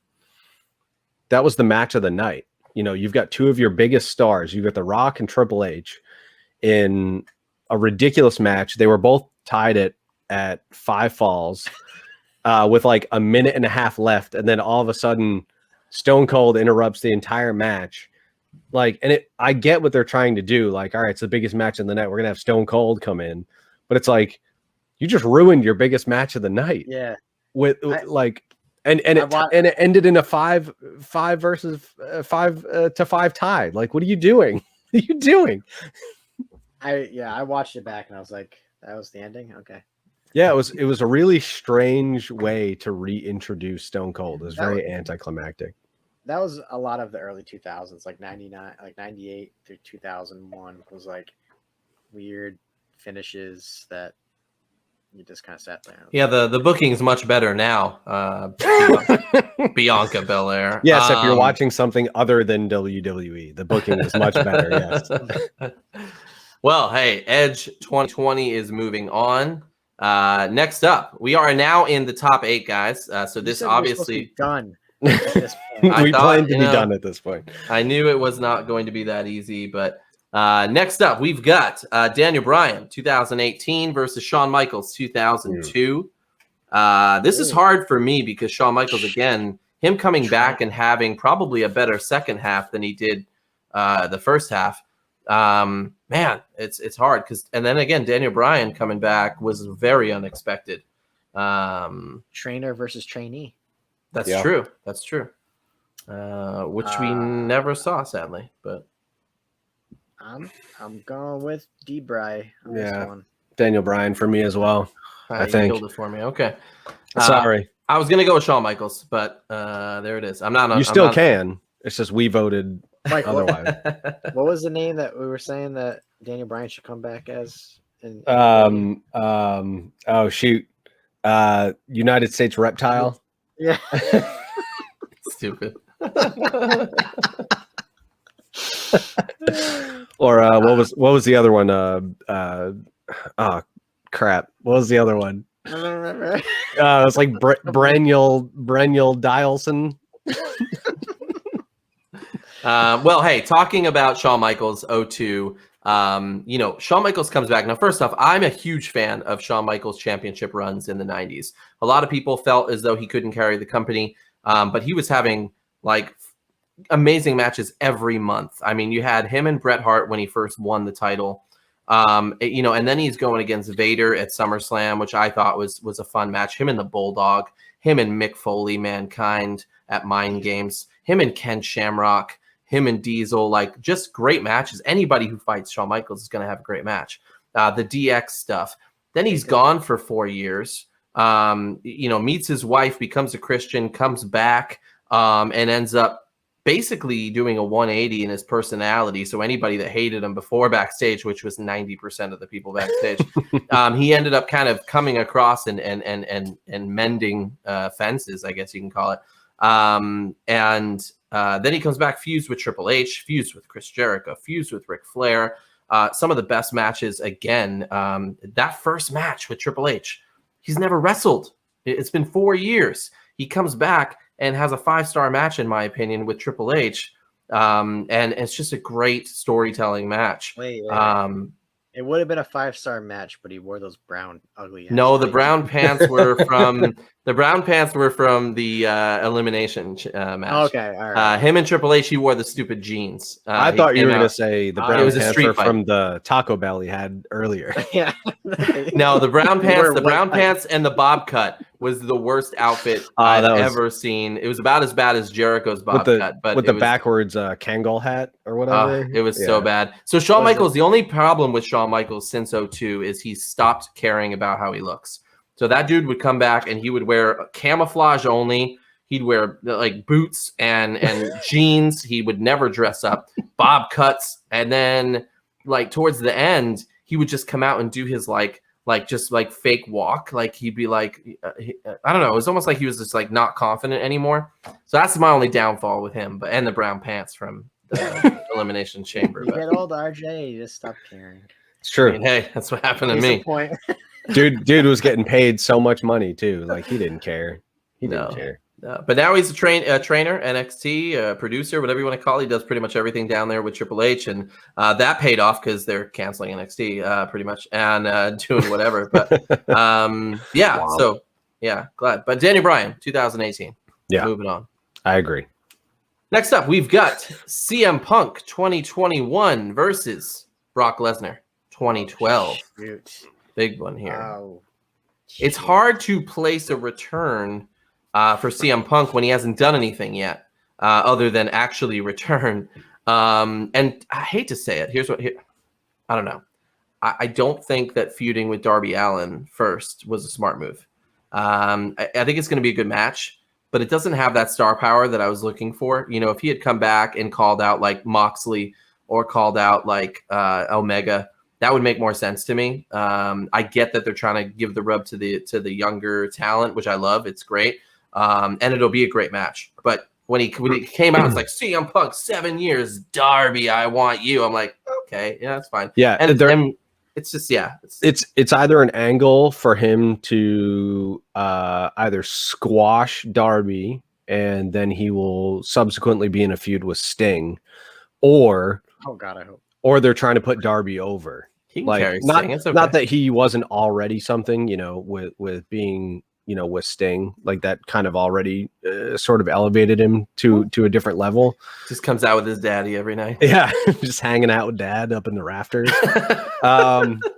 that was the match of the night. You know, you've got two of your biggest stars. You've got The Rock and Triple H in a ridiculous match. They were both tied at 5 falls with like a minute and a half left. And then all of a sudden Stone Cold interrupts the entire match. Like, and I get what they're trying to do. Like, all right, it's the biggest match of the night. We're going to have Stone Cold come in. But it's like, you just ruined your biggest match of the night. Yeah. And it ended in a 5 versus 5 to 5 tie. Like, what are you doing? What are you doing? I watched it back and I was like, that was the ending. Okay. Yeah, it was a really strange way to reintroduce Stone Cold. It was very anticlimactic. That was a lot of the early 2000s, like 99, like 98 through 2001 was like weird finishes that you just kind of sat there. Yeah, the booking is much better now. Bianca Belair. Yes, if you're watching something other than WWE, the booking is much better. Yes. Well, hey, Edge 2020 is moving on. Next up, we are now in the top 8, guys. So this obviously done. We plan to be done at this point. I knew it was not going to be that easy, but next up, we've got Daniel Bryan 2018 versus Shawn Michaels 2002. This is hard for me because Shawn Michaels, again, him coming back and having probably a better second half than he did the first half. Man, it's hard and then again, Daniel Bryan coming back was very unexpected. Trainer versus trainee. That's true. That's true. Which we never saw, sadly. But I'm going with D-Bry on this one. Daniel Bryan for me as well. I think killed it for me. Okay. Sorry. I was gonna go with Shawn Michaels, but there it is. I'm not. You still can. It's just we voted otherwise. What was the name that we were saying that Daniel Bryan should come back as? Oh shoot. United States Reptile. Yeah. Stupid. Or what was the other one? Oh crap! What was the other one? I don't remember. It was like Breniel Dialson. Well, hey, talking about Shawn Michaels 02, Shawn Michaels comes back. Now, first off, I'm a huge fan of Shawn Michaels' championship runs in the 90s. A lot of people felt as though he couldn't carry the company, but he was having like amazing matches every month. I mean, you had him and Bret Hart when he first won the title, and then he's going against Vader at SummerSlam, which I thought was a fun match. Him and the Bulldog, him and Mick Foley, Mankind at Mind Games, him and Ken Shamrock, him and Diesel, like just great matches. Anybody who fights Shawn Michaels is going to have a great match. The DX stuff. Then he's gone for 4 years. Meets his wife, becomes a Christian, comes back, and ends up basically doing a 180 in his personality. So anybody that hated him before backstage, which was 90% of the people backstage, he ended up kind of coming across and mending fences, I guess you can call it. Then he comes back, fused with Triple H, fused with Chris Jericho, fused with Ric Flair. Some of the best matches again. That first match with Triple H, he's never wrestled. It's been 4 years. He comes back and has a 5-star match, in my opinion, with Triple H. And it's just a great storytelling match. Wait. It would have been a 5-star match, but he wore those brown ugly. No, the brown pants were from the elimination match. Okay, all right. Him and Triple H, he wore the stupid jeans. I thought you were going to say the brown it was a pants street were fight. from the Taco Bell he had earlier. Yeah. No, the brown pants, White pants and the bob cut was the worst outfit I've ever seen. It was about as bad as Jericho's bob cut, but with the backwards Kangol hat or whatever. It was so bad. So Shawn Michaels, the only problem with Shawn Michaels since 02 is he stopped caring about how he looks. So that dude would come back and he would wear camouflage only. He'd wear like boots and jeans. He would never dress up, bob cuts. And then like towards the end, he would just come out and do his like fake walk. Like he'd be like, I don't know. It was almost like he was just like not confident anymore. So that's my only downfall with him. And the brown pants from the Elimination Chamber. You get old RJ, you just stop caring. It's true. I mean, hey, that's what happened to Case me. in point. Dude was getting paid so much money too. Like he didn't care. He didn't care. But now he's a trainer, NXT, producer, whatever you want to call it. He does pretty much everything down there with Triple H, and that paid off because they're canceling NXT pretty much and doing whatever. But yeah, wow. So yeah, glad. But Daniel Bryan, 2018. Yeah, moving on. I agree. Next up, we've got CM Punk 2021 versus Brock Lesnar 2012. Shoot. Big one here. Oh, it's hard to place a return for CM Punk when he hasn't done anything yet, other than actually return. And I hate to say it. I don't know. I don't think that feuding with Darby Allin first was a smart move. I think it's going to be a good match, but it doesn't have that star power that I was looking for. You know, if he had come back and called out like Moxley or called out like Omega, that would make more sense to me. I get that they're trying to give the rub to the younger talent, which I love. It's great. And it'll be a great match. But when he came out, it's like, CM Punk, 7 years, Darby, I want you. I'm like, okay, yeah, that's fine. Yeah, and it's just, yeah. It's either an angle for him to either squash Darby and then he will subsequently be in a feud with Sting, or oh God, I hope. Or they're trying to put Darby over. He can like carry not, Sting. It's okay. Not that he wasn't already something, with being, with Sting, like that kind of already sort of elevated him to a different level. Just comes out with his daddy every night. Yeah, just hanging out with dad up in the rafters,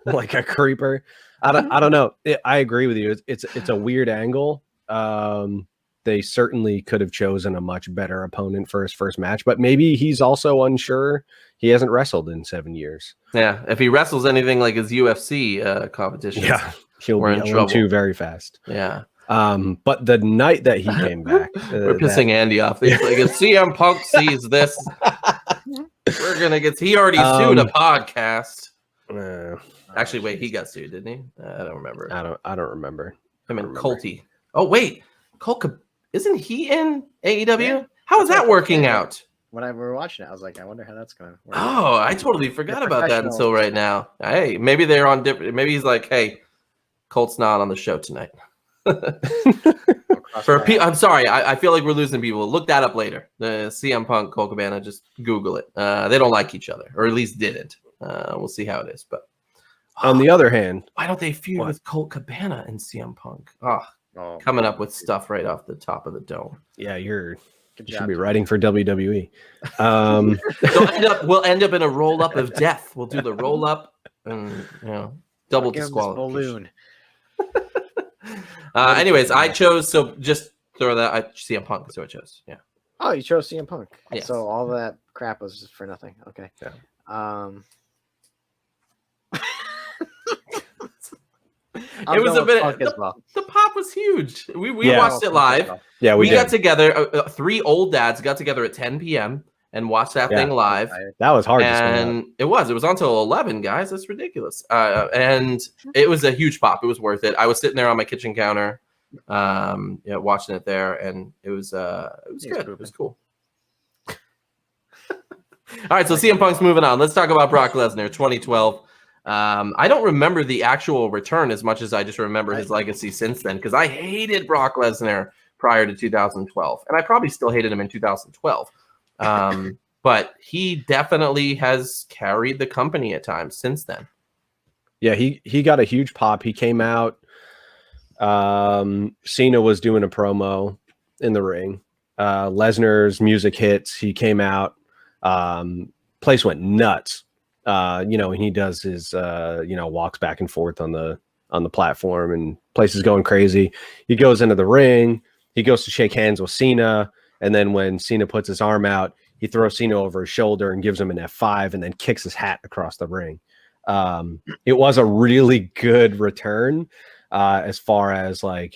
like a creeper. I don't know. I agree with you. It's a weird angle. They certainly could have chosen a much better opponent for his first match, but maybe he's also unsure. He hasn't wrestled in 7 years. Yeah, if he wrestles anything like his UFC competition, yeah, he'll be 0-2 very fast. Yeah. But the night that he came back, we're pissing Andy off. He's like, if CM Punk sees this, we're gonna get. He already sued a podcast. Actually, wait, he got sued, didn't he? I don't remember. I don't remember. Him and remember. Colty. Oh wait, isn't he in AEW? Yeah. How is That's that what I'm working saying. out? When we were watching it, I was like, I wonder how that's going to work. Oh, I totally forgot about that until right now. Hey, maybe they're on different. Maybe he's like, hey, Colt's not on the show tonight. I'm sorry, I feel like we're losing people. Look that up later. The CM Punk, Colt Cabana, just Google it. They don't like each other, or at least didn't. We'll see how it is. But On the other hand, why don't they feud What? with Colt Cabana and CM Punk? Oh, Coming up with stuff right off the top of the dome. yeah, you good should job, be Jim. writing for WWE. We'll end up in a roll up of death. We'll do the roll up and double Give him this disqualification. balloon. Anyways, I chose, so just throw that. CM Punk is who I chose. Yeah. Oh, you chose CM Punk. Yes. So all that crap was for nothing. Okay. Yeah. It was a bit. Punk as well. The pop was huge. We Yeah. watched it live. Yeah, We did. got together. 3 old dads got together at 10 p.m. and watched that thing live. That was hard to stay up. And it was on until 11, guys. That's ridiculous. And it was a huge pop. It was worth it. I was sitting there on my kitchen counter, watching it there, and it was good. It was cool. All right, so CM Punk's moving on. Let's talk about Brock Lesnar, 2012. I don't remember the actual return as much as I just remember his legacy since then, because I hated Brock Lesnar prior to 2012, and I probably still hated him in 2012. But he definitely has carried the company at times since then. Yeah, he got a huge pop. He came out. Cena was doing a promo in the ring. Lesnar's music hits. He came out. Place went nuts. And he does his walks back and forth on the platform, and place is going crazy. He goes into the ring. He goes to shake hands with Cena, and then when Cena puts his arm out, he throws Cena over his shoulder and gives him an F5, and then kicks his hat across the ring. It was a really good return, as far as kind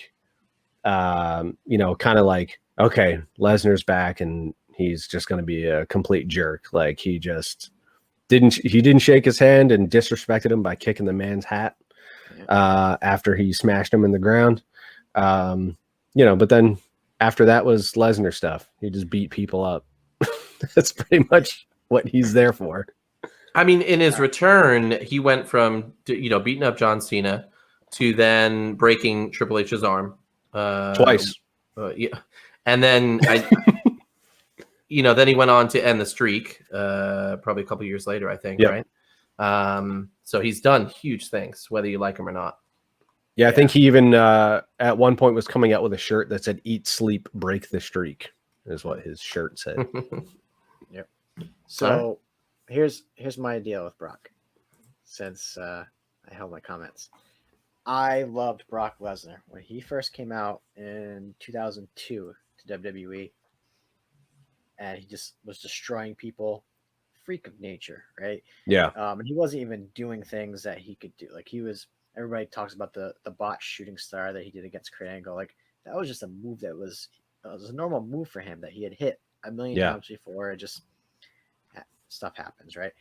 of like, okay, Lesnar's back, and he's just going to be a complete jerk. Like he didn't shake his hand and disrespected him by kicking the man's hat after he smashed him in the ground. But then after that was Lesnar stuff. He just beat people up. That's pretty much what he's there for. I mean, in his return, he went from beating up John Cena to then breaking Triple H's arm Twice. Yeah, and then then he went on to end the streak. Probably a couple years later, I think. Yep. Right. So he's done huge things, whether you like him or not. Yeah, I think he even at one point was coming out with a shirt that said "Eat, sleep, break the streak," is what his shirt said. Yep. So here's my deal with Brock. Since I held my comments, I loved Brock Lesnar when he first came out in 2002 to WWE, and he just was destroying people. Freak of nature, right? Yeah. And he wasn't even doing things that he could do. Like everybody talks about the bot shooting star that he did against Kurt Angle. Like that was just a move that was a normal move for him that he had hit a million times before. It just stuff happens, right?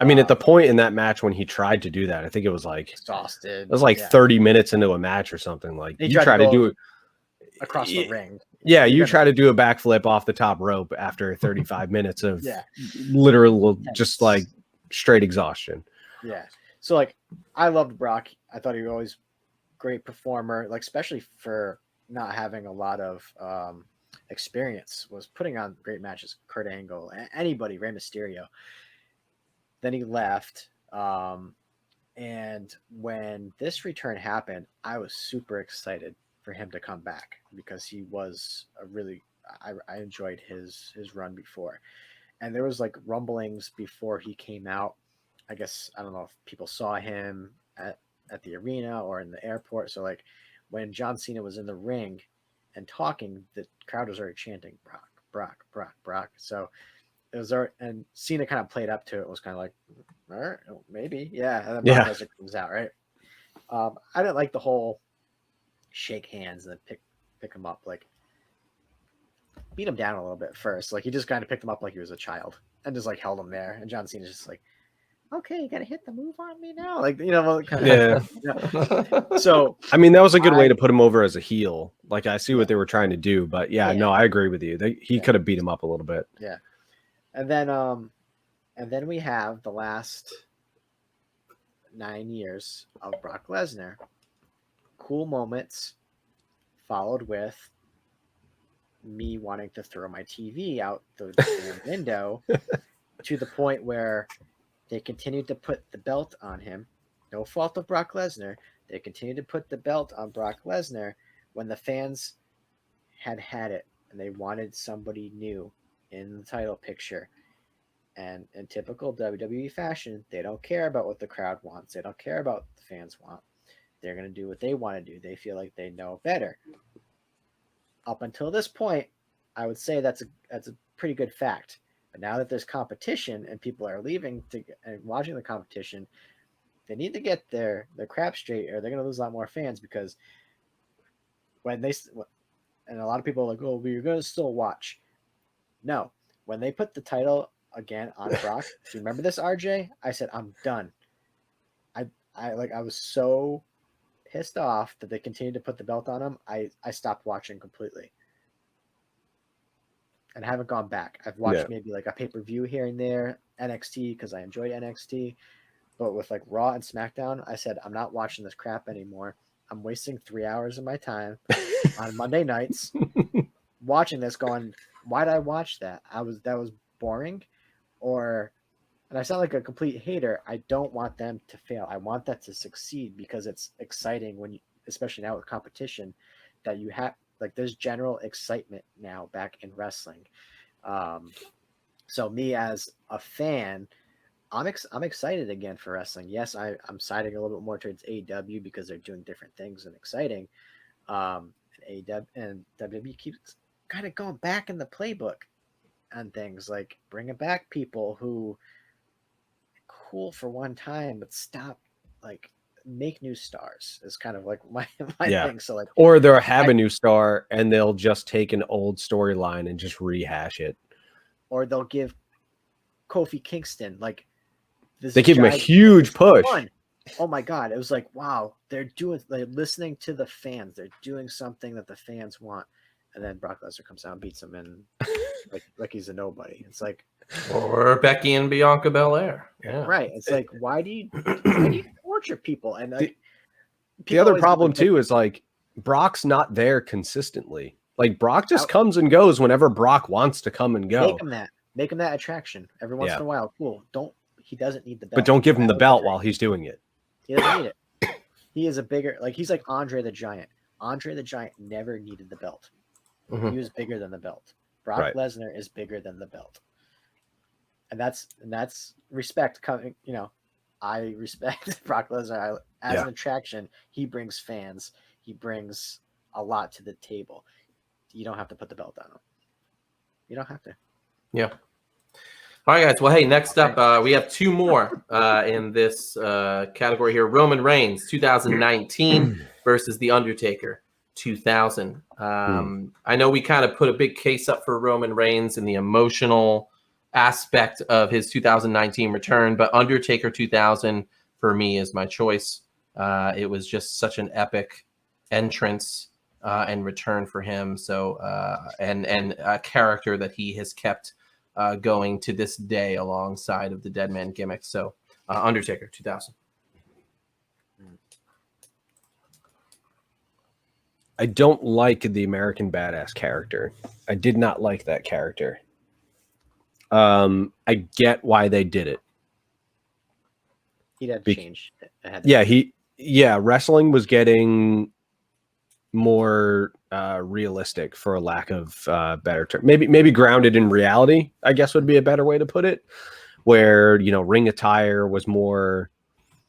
I mean, at the point in that match when he tried to do that, I think it was like exhausted. It was like 30 minutes into a match or something. Like he you try to do it across the ring. Yeah, you try to do a backflip off the top rope after 35 minutes of literal just like straight exhaustion. Yeah. So like I loved Brock. I thought he was always great performer, like especially for not having a lot of experience, was putting on great matches. Kurt Angle, anybody, Rey Mysterio. Then he left. And when this return happened, I was super excited for him to come back because he was I enjoyed his run before. And there was like rumblings before he came out. I guess, I don't know if people saw him at the arena or in the airport. So like when John Cena was in the ring and talking, the crowd was already chanting Brock, Brock, Brock, Brock. So it was and Cena kind of played up to it. It was kind of like, all right, maybe. Yeah. And then Brock Lesnar comes out, right? I didn't like the whole shake hands and then pick him up. Like beat him down a little bit first. Like he just kind of picked him up like he was a child and just like held him there. And John Cena's just like, okay, you gotta hit the move on me now, like kind of. Yeah. So I mean, that was a good way to put him over as a heel. Like, I see what Yeah. they were trying to do, but yeah, Yeah. no, I agree with you. He Yeah. could have beat him up a little bit. Yeah, and then we have the last 9 years of Brock Lesnar. Cool moments, followed with me wanting to throw my TV out the damn window, to the point where they continued to put the belt on him. No fault of Brock Lesnar. They continued to put the belt on Brock Lesnar when the fans had it and they wanted somebody new in the title picture. And in typical WWE fashion, they don't care about what the crowd wants. They don't care about what the fans want. They're going to do what they want to do. They feel like they know better. Up until this point, I would say that's a pretty good fact. But now that there's competition and people are leaving and watching the competition, they need to get their crap straight, or they're going to lose a lot more fans. Because when and a lot of people are like, oh, but you're going to still watch. No, when they put the title again on Brock, do you remember this, RJ? I said, I'm done. I was so pissed off that they continued to put the belt on him. I stopped watching completely. And I haven't gone back. I've watched maybe like a pay-per-view here and there, NXT, because I enjoyed NXT. But with like Raw and SmackDown, I said, I'm not watching this crap anymore. I'm wasting 3 hours of my time on Monday nights watching this, going, why did I watch that? That was boring. And I sound like a complete hater. I don't want them to fail. I want that to succeed, because it's exciting when you, especially now with competition, that you have like there's general excitement now back in wrestling. So me as a fan, I'm excited again for wrestling. Yes, I'm siding a little bit more towards AEW because they're doing different things and exciting. And AEW and WWE keeps kind of going back in the playbook on things, like bringing back people who cool for one time, but stop, like make new stars is kind of like my thing. So like, or they'll have a new star and they'll just take an old storyline and just rehash it, or they'll give Kofi Kingston like this. They give him a huge push. Fun. Oh my god, it was like, wow, they're listening to the fans. They're doing something that the fans want. And then Brock Lesnar comes out and beats him, and like he's a nobody. It's like, or Becky and Bianca Belair. Yeah. Right. It's like, why do you torture people? And like, the other problem too is like Brock's not there consistently. Like Brock just comes and goes whenever Brock wants to come and go. Make him that attraction every once in a while. Cool. He doesn't need the belt. But don't give him the belt while he's doing it. He doesn't need it. He is a bigger, like he's like Andre the Giant. Andre the Giant never needed the belt. Mm-hmm. He was bigger than the belt. Brock Lesnar is bigger than the belt. And that's respect coming, I respect Brock Lesnar as an attraction. He brings fans. He brings a lot to the table. You don't have to put the belt on him. You don't have to. Yeah. All right, guys. Well, hey, next up, we have two more in this category here. Roman Reigns, 2019 versus The Undertaker, 2000. I know we kind of put a big case up for Roman Reigns in the emotional aspect of his 2019 return, but Undertaker 2000 for me is my choice. It was just such an epic entrance and return for him. So and a character that he has kept going to this day alongside of the Dead Man gimmick. So Undertaker 2000. I don't like the American Badass character. I did not like that character. I get why they did it. He'd have changed. Wrestling was getting more realistic, for a lack of better term. Maybe grounded in reality, I guess would be a better way to put it. Where, ring attire was more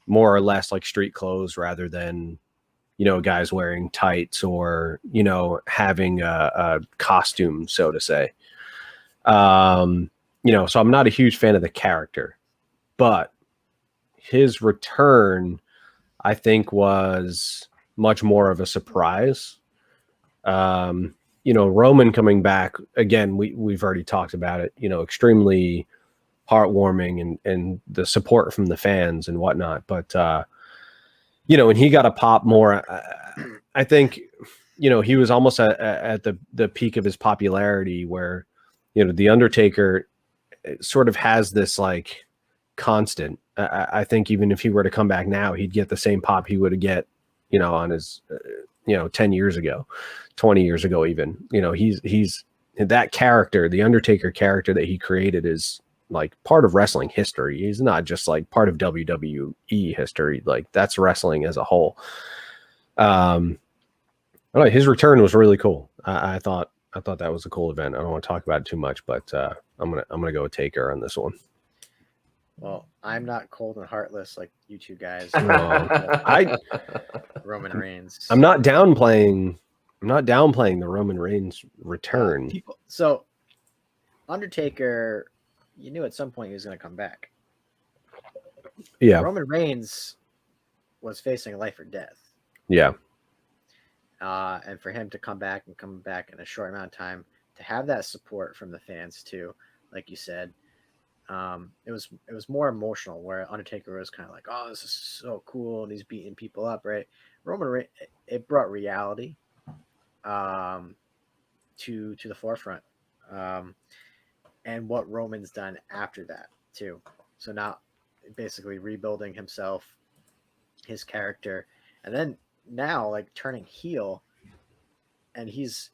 or less like street clothes rather than, guys wearing tights or, having a costume, so to say. So I'm not a huge fan of the character, but his return, I think, was much more of a surprise. Roman coming back again, we've already talked about it, extremely heartwarming and the support from the fans and whatnot. But and he got a pop more. I think he was almost at the peak of his popularity, where the Undertaker sort of has this like constant. I think even if he were to come back now, he'd get the same pop he would get on his 10 years ago, 20 years ago even. He's that character, the Undertaker character that he created, is like part of wrestling history. He's not just like part of WWE history. Like, that's wrestling as a whole. His return was really cool. I thought that was a cool event. I don't want to talk about it too much, but I'm gonna go with Taker on this one. Well, I'm not cold and heartless like you two guys. Roman Reigns. I'm not downplaying the Roman Reigns return. So Undertaker, you knew at some point he was going to come back. Yeah. Roman Reigns was facing life or death. Yeah. And for him to come back in a short amount of time, to have that support from the fans too, like you said, it was more emotional, where Undertaker was kind of like, oh, this is so cool, and he's beating people up, right? Roman Reigns, it brought reality to the forefront, and what Roman's done after that too. So now basically rebuilding himself, his character, and then now like turning heel, and he's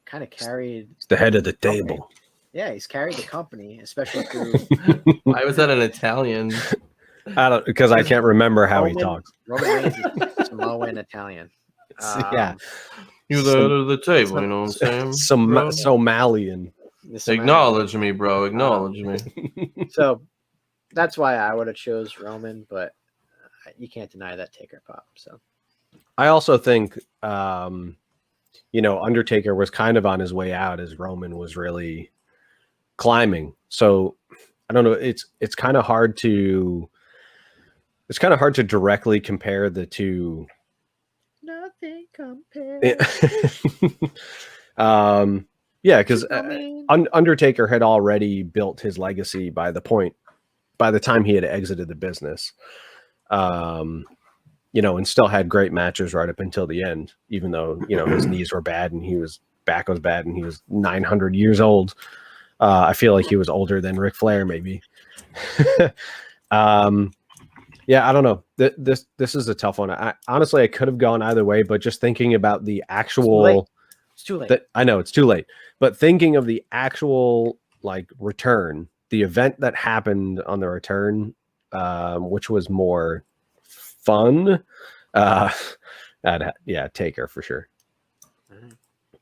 kind of carried the head of the table. Yeah, he's carried the company, especially through. Why was that an Italian? Because I can't remember how he talks. Roman Reigns is Samoan Italian. Yeah, You're the head of the table. You know what I'm saying? Somalian. Acknowledge me, bro. Acknowledge me. So that's why I would have chose Roman, but you can't deny that Taker pop. So I also think, Undertaker was kind of on his way out as Roman was really climbing. So I don't know. It's kind of hard to directly compare the two. Nothing compares. Yeah, because Undertaker had already built his legacy by the time he had exited the business. And still had great matches right up until the end, even though, his knees were bad and his back was bad and he was 900 years old. I feel like he was older than Ric Flair, maybe. Yeah, I don't know. This is a tough one. Honestly, I could have gone either way, but just thinking about the actual... It's too late. I know it's too late, but thinking of the actual like return, the event that happened on the return, which was more fun, Taker for sure.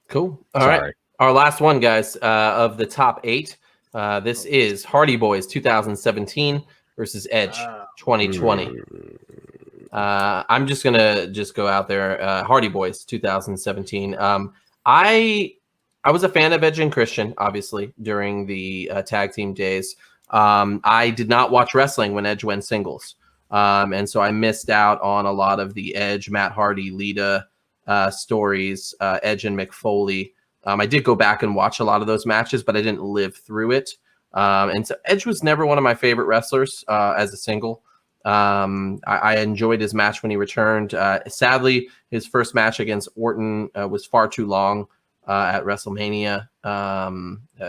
Cool. All right. Our last one, guys, of the top 8. This is Hardy Boys 2017 versus Edge 2020. I'm just gonna go out there. Hardy Boys 2017. I was a fan of Edge and Christian, obviously, during the tag team days. I did not watch wrestling when Edge went singles. And so I missed out on a lot of the Edge, Matt Hardy, Lita stories, Edge and Mick Foley. I did go back and watch a lot of those matches, but I didn't live through it. And so Edge was never one of my favorite wrestlers as a single. I enjoyed his match when he returned. Sadly, his first match against Orton was far too long at WrestleMania.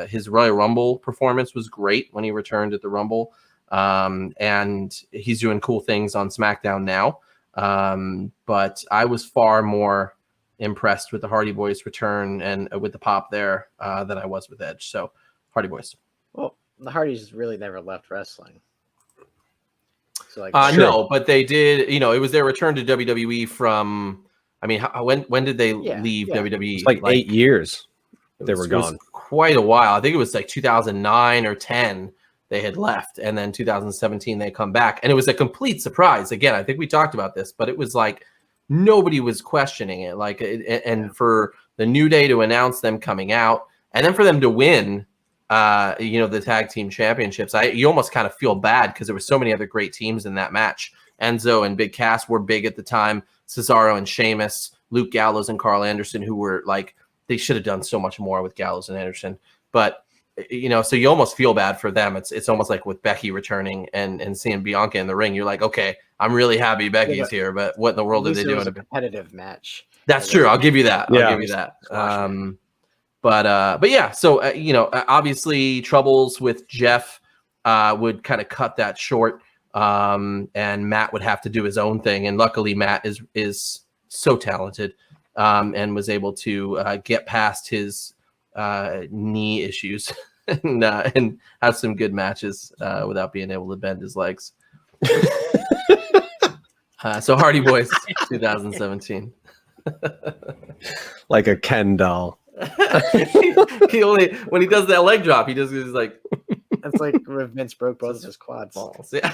His Royal Rumble performance was great when he returned at the Rumble. And he's doing cool things on SmackDown now. But I was far more impressed with the Hardy Boys return and with the pop there than I was with Edge. So Hardy Boys. Well, the Hardys really never left wrestling. So like, no, but they did. It was their return to WWE from. I mean, when did they leave WWE? It's like 8 years. They were gone. It was quite a while. I think it was like 2009 or 10. They had left, and then 2017 they come back, and it was a complete surprise. Again, I think we talked about this, but it was like nobody was questioning it. And for the New Day to announce them coming out, and then for them to win, the tag team championships, you almost kind of feel bad because there were so many other great teams in that match. Enzo and Big Cass were big at the time. Cesaro and Sheamus, Luke Gallows and Carl Anderson, who were like, they should have done so much more with Gallows and Anderson. But so you almost feel bad for them. It's almost like with Becky returning and seeing Bianca in the ring. You're like, okay, I'm really happy Becky's here, but what in the At world are least they it was doing? a competitive match. That's It true. wasn't I'll give you that. Yeah. I'll give you that. Squash match. But yeah. So obviously troubles with Jeff would kind of cut that short, and Matt would have to do his own thing. And luckily, Matt is so talented, and was able to get past his knee issues and have some good matches without being able to bend his legs. So Hardy Boys 2017. Like a Ken doll. He only when he does that leg drop, he's like It's like when Vince broke both of his quads. balls. Yeah.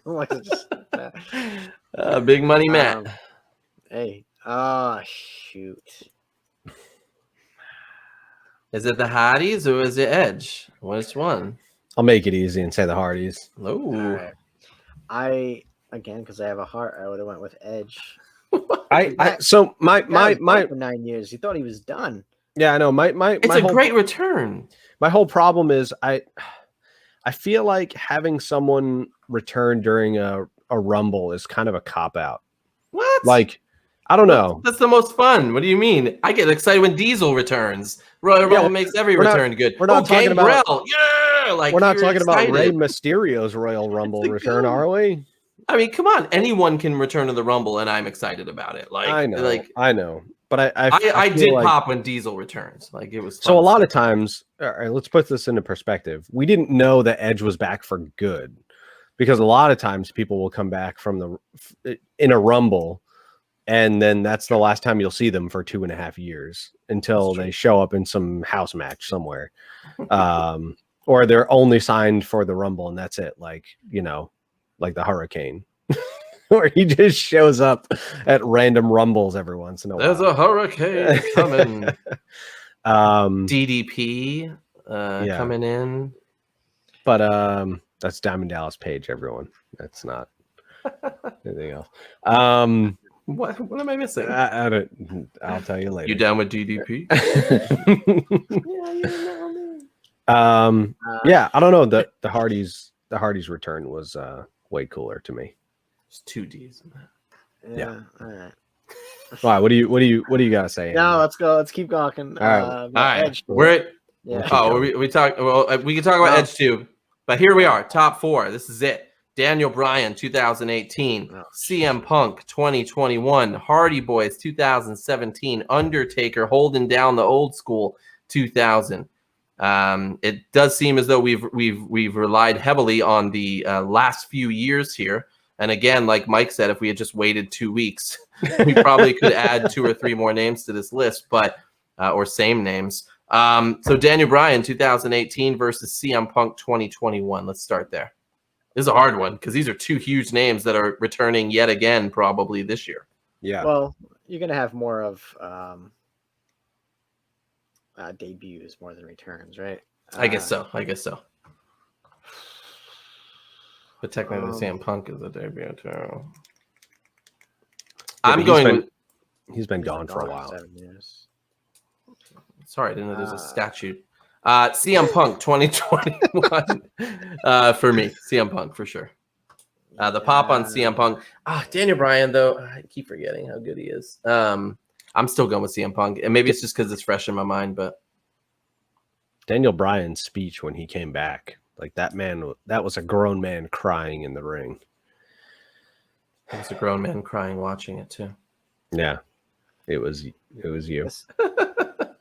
Like, it's just, Big money Matt. Hey. Oh, shoot. Is it the Hardys or is it Edge? Which one? I'll make it easy and say the Hardys. Oh, All right. Again, because I have a heart, I would have went with Edge. So my for 9 years. He thought he was done. yeah, I know my it's a great return. My whole problem is I feel like having someone return during a rumble is kind of a cop out. What? Like, I don't know. That's the most fun. What do you mean? I get excited when Diesel returns. Royal Rumble makes every return good. We're not talking about like we're not talking excited. about Rey Mysterio's Royal Rumble return, are we? I mean, come on. Anyone can return to the Rumble, and I'm excited about it. Like I know, but I feel did like, pop when Diesel returns. Like it was fun. So a lot of times. All right, let's put this into perspective. We didn't know that Edge was back for good, because a lot of times people will come back from in a Rumble, and then that's the last time you'll see them for 2.5 years until they show up in some house match somewhere, or they're only signed for the Rumble and that's it. Like like the Hurricane, where he just shows up at random Rumbles every once in a while. There's a hurricane coming. DDP coming in. But that's Diamond Dallas Page, everyone. That's not anything else. What am I missing? I'll tell you later. You down with DDP? Yeah, I don't know. The Hardys return was way cooler to me. There's 2 D's in that. Yeah. All right. Why? What do you gotta say? No, let's go. Let's keep talking. All right. All right. Edge. We're at Yeah. Oh, we talk. Well, we can talk about Edge too, but here we are, top 4. This is it. Daniel Bryan, 2018. CM Punk, 2021. Hardy Boys, 2017. Undertaker holding down the old school, 2000. It does seem as though we've relied heavily on the last few years here. And again, like Mike said, if we had just waited 2 weeks, we probably could add 2 or 3 more names to this list, but or same names. So Daniel Bryan 2018 versus CM Punk 2021. Let's start there. This is a hard one because these are 2 huge names that are returning yet again probably this year. Yeah. Well, you're gonna have more of debuts more than returns, right? I guess so. But technically, CM Punk is a debut too. I'm going. He's been gone for a while. 7 years. Sorry, I didn't know there's a statute. CM Punk 2021 for me. CM Punk for sure. The pop on CM Punk. Daniel Bryan though, I keep forgetting how good he is. I'm still going with CM Punk, and maybe it's just because it's fresh in my mind. But Daniel Bryan's speech when he came back, like that was a grown man crying in the ring. it was a grown man crying watching it too. Yeah, it was you.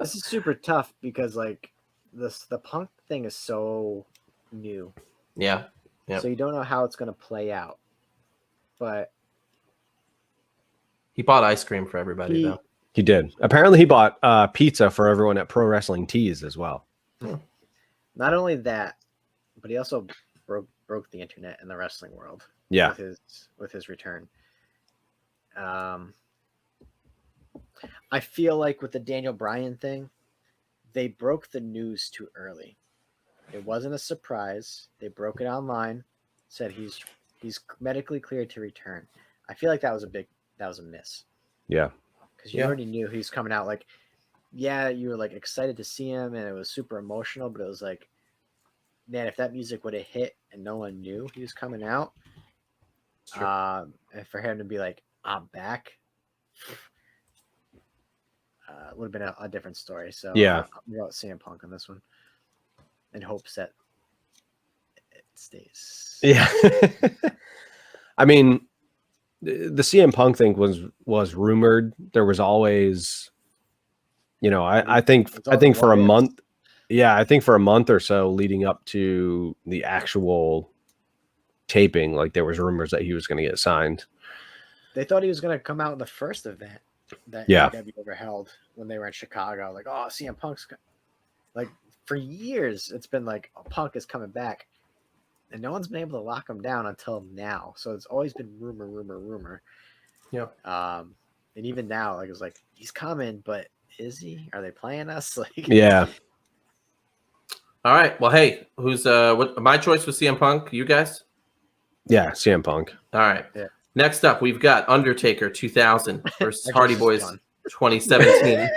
This is super tough because like the Punk thing is so new. Yeah. So you don't know how it's going to play out. But he bought ice cream for everybody though. He did. Apparently he bought pizza for everyone at Pro Wrestling Tees as well. Not only that, but he also broke the internet in the wrestling world. Yeah. With his return. I feel like with the Daniel Bryan thing, they broke the news too early. It wasn't a surprise. They broke it online, said he's medically cleared to return. I feel like that was a miss. Yeah. Because you already knew he's coming out. Like yeah, you were like excited to see him, and it was super emotional. But it was like, man, if that music would have hit and no one knew he was coming out, True. and for him to be like, I'm back, would have been a different story. So Yeah. I wrote CM Punk on this one in hopes that it stays. Yeah. I mean, the CM Punk thing was rumored. There was always, I think for a month. Yeah, I think for a month or so leading up to the actual taping, like there was rumors that he was going to get signed. They thought he was going to come out in the first event that AEW ever held when they were in Chicago. Like, oh, CM Punk's like for years. It's been like, oh, Punk is coming back, and no one's been able to lock him down until now. So it's always been rumor. Yeah. And even now, like it's like he's coming, but is he? Are they playing us? Like, Yeah. All right. Well, hey, who's what? My choice was CM Punk. You guys? Yeah, CM Punk. All right. Yeah. Next up, we've got Undertaker 2000 versus I Hardy just Boys won. 2017.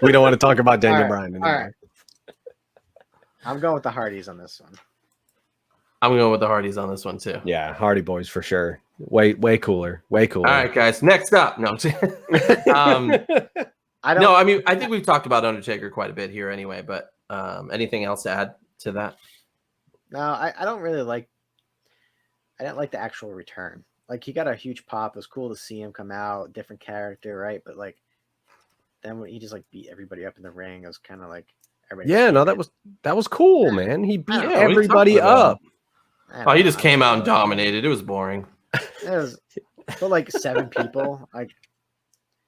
We don't want to talk about Daniel All right, Bryan anymore. all right. I'm going with the Hardys on this one. I'm going with the Hardys on this one too. Yeah, Hardy Boys for sure. Way cooler. Way cooler. All right, guys. Next up, no. I don't. No, I mean, I think we've talked about Undertaker quite a bit here anyway. But anything else to add to that? No, I don't really like. I didn't like the actual return. Like he got a huge pop. It was cool to see him come out, different character, right? But like, then when he just like beat everybody up in the ring, it was kind of like everybody. Yeah, no, that was cool, man. He beat Yeah, what are you everybody talking about? up. Oh, he just came out and dominated. It was boring. It was for like 7 people. Like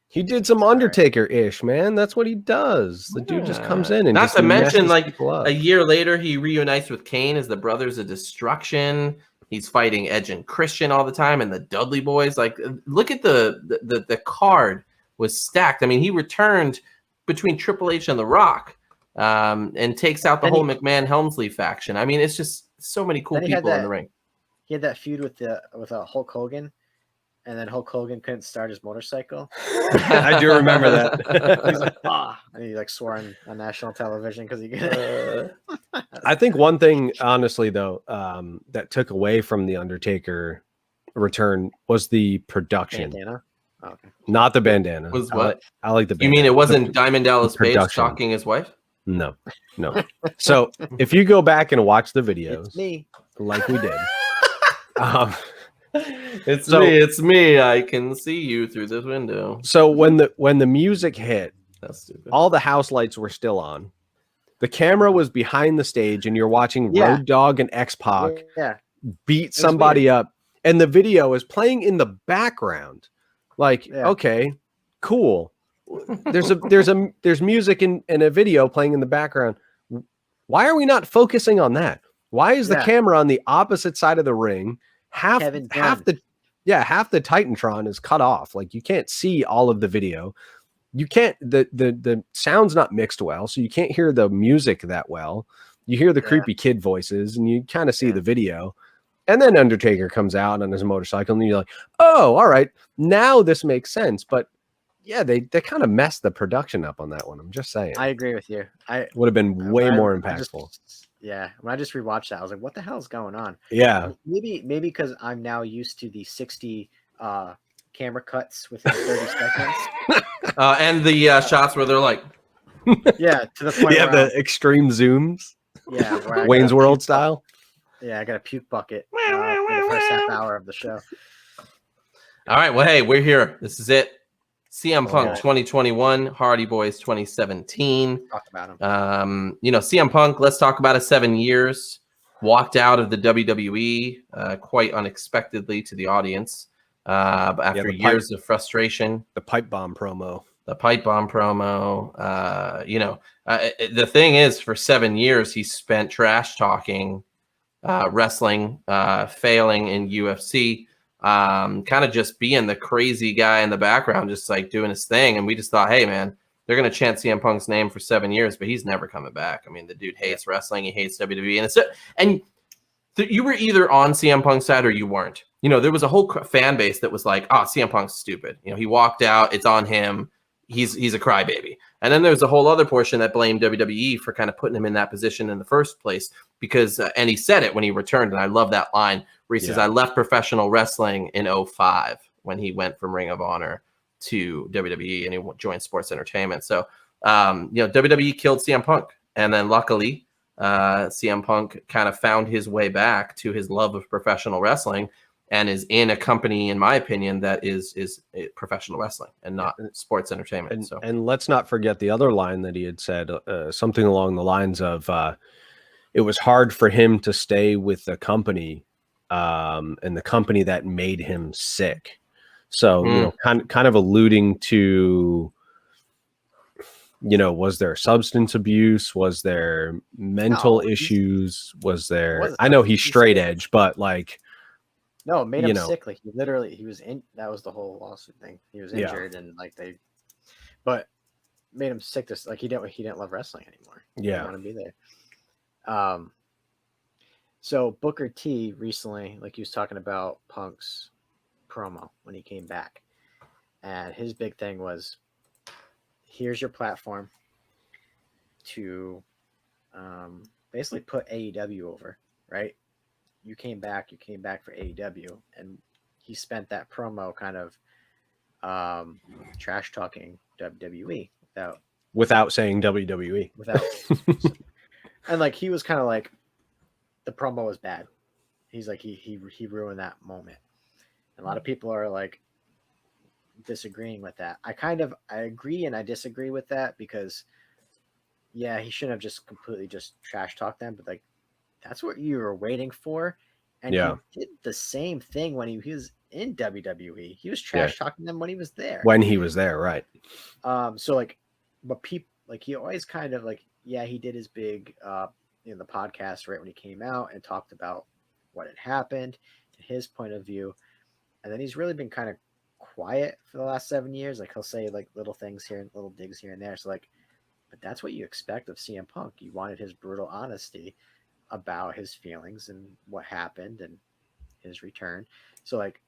He did some Undertaker-ish, man. That's what he does. The dude just comes in and not just to mention, messes like people up. a year later, he reunites with Kane as the Brothers of Destruction. He's fighting Edge and Christian all the time, and the Dudley Boys. Like, look at the card was stacked. I mean, he returned between Triple H and The Rock, and takes out the Then whole McMahon Helmsley faction. I mean, it's just so many cool Then he had people in that- the ring. he had that feud with Hulk Hogan, and then Hulk Hogan couldn't start his motorcycle. I do remember that. He's like, and he like swore on national television because he could. I think one thing, honestly, though, that took away from the Undertaker return was the production, Bandana. Oh, okay. not the bandana. Was I what? like- I like the You bandana. mean it wasn't Diamond Dallas Page production. stalking his wife? No. So if you go back and watch the It's videos, me. like we did, It's So- me. It's me. I can see you through this window. so when the music hit, That's stupid. all the house lights were still on. The camera was behind the stage, and you're watching Yeah. Road Dogg and X-Pac Yeah. beat somebody up, and the video is playing in the background. Like, Yeah. okay, cool. There's music and a video playing in the background. Why are we not focusing on that? Why is the Yeah. camera on the opposite side of the ring? Half Kevin half the Titantron is cut off. Like you can't see all of the video. You can't the sound's not mixed well, so you can't hear the music that well. You hear the Yeah. creepy kid voices and you kind of see Yeah. the video. And then Undertaker comes out on his motorcycle and you're like, "Oh, all right. Now this makes sense." But yeah, they kind of messed the production up on that one. I'm just saying. I agree with you. Would have been way when more I impactful. When I just rewatched that, I was like, "What the hell is going on?" Yeah. Maybe because I'm now used to the 60 camera cuts within 30 seconds. And the shots where they're like, Yeah, to the point Yeah, where the extreme zooms, where I got Wayne's a World puke style. Yeah, I got a puke bucket for the first half hour of the show. all right, well, hey, we're here. This is it. CM Punk Okay. 2021, Hardy Boys 2017. Talk about him. CM Punk, let's talk about it. 7 years, walked out of the WWE quite unexpectedly to the audience after the years of frustration. The pipe bomb promo. The pipe bomb promo. The thing is, for 7 years, he spent trash talking wrestling, failing in UFC, kind of just being the crazy guy in the background, just like doing his thing. And we just thought, hey, man, they're going to chant CM Punk's name for 7 years, but he's never coming back. I mean, the dude hates wrestling. He hates WWE. You were either on CM Punk's side or you weren't. There was a whole fan base that was like, oh, CM Punk's stupid. He walked out. It's on him. he's a crybaby. And then there's a whole other portion that blamed WWE for kind of putting him in that position in the first place because, and he said it when he returned, and I love that line where he says, "I left professional wrestling in 2005 when he went from Ring of Honor to WWE and he joined Sports Entertainment." So, WWE killed CM Punk, and then luckily, CM Punk kind of found his way back to his love of professional wrestling and is in a company, in my opinion, that is professional wrestling and not sports entertainment. And let's not forget the other line that he had said, something along the lines of, it was hard for him to stay with the company, and the company that made him sick. So, kind of alluding to, was there substance abuse? Was there mental issues? Was there, I know he's straight edge, but like, no, it made him sick. Like he was in, that was the whole lawsuit thing. He was injured and like but made him sick. Like he didn't love wrestling anymore. He didn't want to be there. So Booker T recently, like he was talking about Punk's promo when he came back, and his big thing was, here's your platform to basically put AEW over, right? You came back for AEW, and he spent that promo kind of trash talking WWE without saying WWE. And like he was kind of like, the promo was bad. He's like he ruined that moment. And a lot of people are like disagreeing with that. I agree and I disagree with that because he shouldn't have just completely just trash talked them, but like that's what you were waiting for. And he did the same thing when he was in WWE. He was trash talking them when he was there. When he was there, right. So like, but people like he always kind of like, he did his big in the podcast right when he came out and talked about what had happened, his point of view. And then he's really been kind of quiet for the last 7 years. Like he'll say like little things here and little digs here and there. So like, but that's what you expect of CM Punk. You wanted his brutal honesty about his feelings and what happened and his return. So like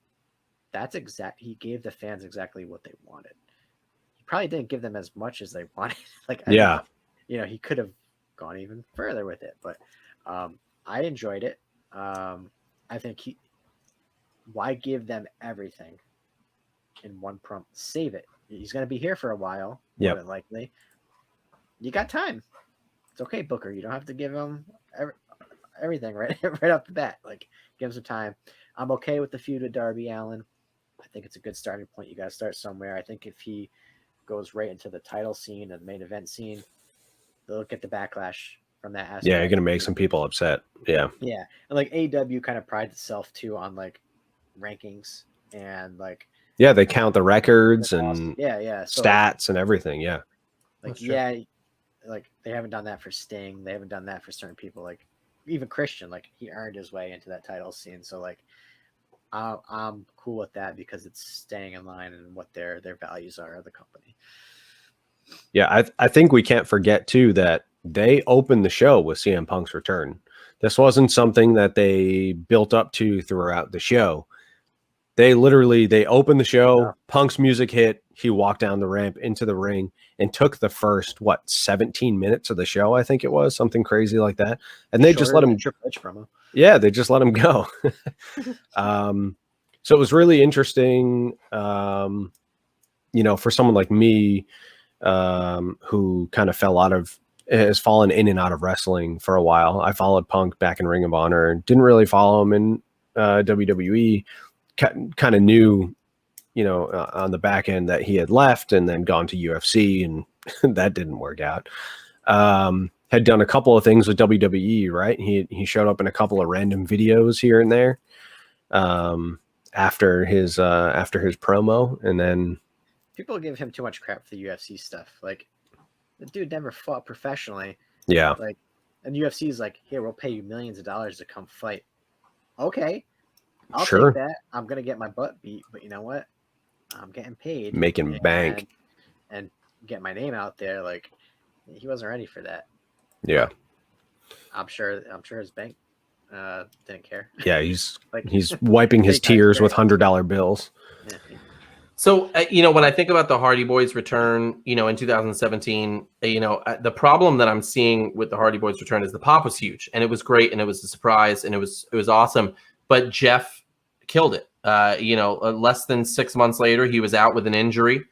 he gave the fans exactly what they wanted. He probably didn't give them as much as they wanted. Like, he could have gone even further with it, but I enjoyed it. I think why give them everything in one promo? Save it. He's going to be here for a while. More than likely. You got time. It's okay, Booker. You don't have to give him everything right off the bat. Like, give him some time. I'm okay with the feud with Darby Allin. I think it's a good starting point. You got to start somewhere. I think if he goes right into the title scene and the main event scene, they'll get the backlash from that aspect. Yeah, you're gonna make some people upset. Yeah. Yeah. And like AEW kind of prides itself too on like rankings and like they count the records and so stats and everything. Yeah. Like like they haven't done that for Sting. They haven't done that for certain people. Like even Christian, like he earned his way into that title scene. So like I'm cool with that because it's staying in line and what their values are of the company. Yeah, I think we can't forget too that they opened the show with CM Punk's return. This wasn't something that they built up to throughout the show. They opened the show, Punk's music hit, he walked down the ramp into the ring and took the first 17 minutes of the show, I think it was, something crazy like that. And they just let him promo. Yeah, they just let him go. So it was really interesting, for someone like me, who kind of has fallen in and out of wrestling for a while. I followed Punk back in Ring of Honor, didn't really follow him in WWE, kind of knew, on the back end that he had left and then gone to UFC, and that didn't work out. Had done a couple of things with WWE, right? He showed up in a couple of random videos here and there after his promo, and then people give him too much crap for the UFC stuff. Like, the dude never fought professionally. Yeah. Like, and UFC is like, here, we'll pay you millions of dollars to come fight. Okay, I'll take that. I'm gonna get my butt beat, but you know what? I'm getting paid, making bank, and get my name out there. Like, he wasn't ready for that. Yeah. I'm sure his bank didn't care. Yeah, he's wiping his tears with $100 bills. Yeah. So, when I think about the Hardy Boys return, in 2017, the problem that I'm seeing with the Hardy Boys return is the pop was huge and it was great and it was a surprise and it was awesome. But Jeff killed it. Less than 6 months later, he was out with an injury.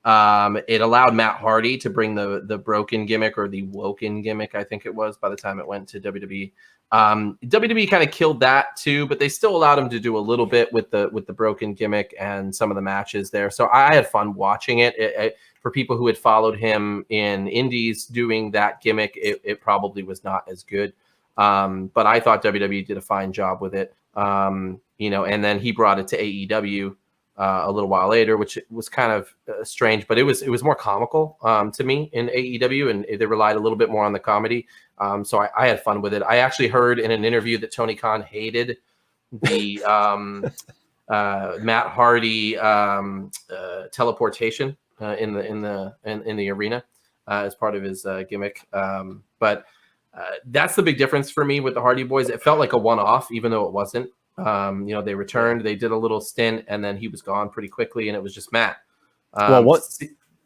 It allowed Matt Hardy to bring the broken gimmick or the woken gimmick, I think it was, by the time it went to WWE. WWE kind of killed that too, but they still allowed him to do a little bit with the broken gimmick and some of the matches there. So I had fun watching it. For people who had followed him in indies doing that gimmick, it probably was not as good. But I thought WWE did a fine job with it. And then he brought it to AEW a little while later, which was kind of strange, but it was more comical to me in AEW, and they relied a little bit more on the comedy. So I had fun with it. I actually heard in an interview that Tony Khan hated the Matt Hardy teleportation in the arena as part of his gimmick. But that's the big difference for me with the Hardy Boys. It felt like a one-off, even though it wasn't. They returned, they did a little stint, and then he was gone pretty quickly, and it was just Matt.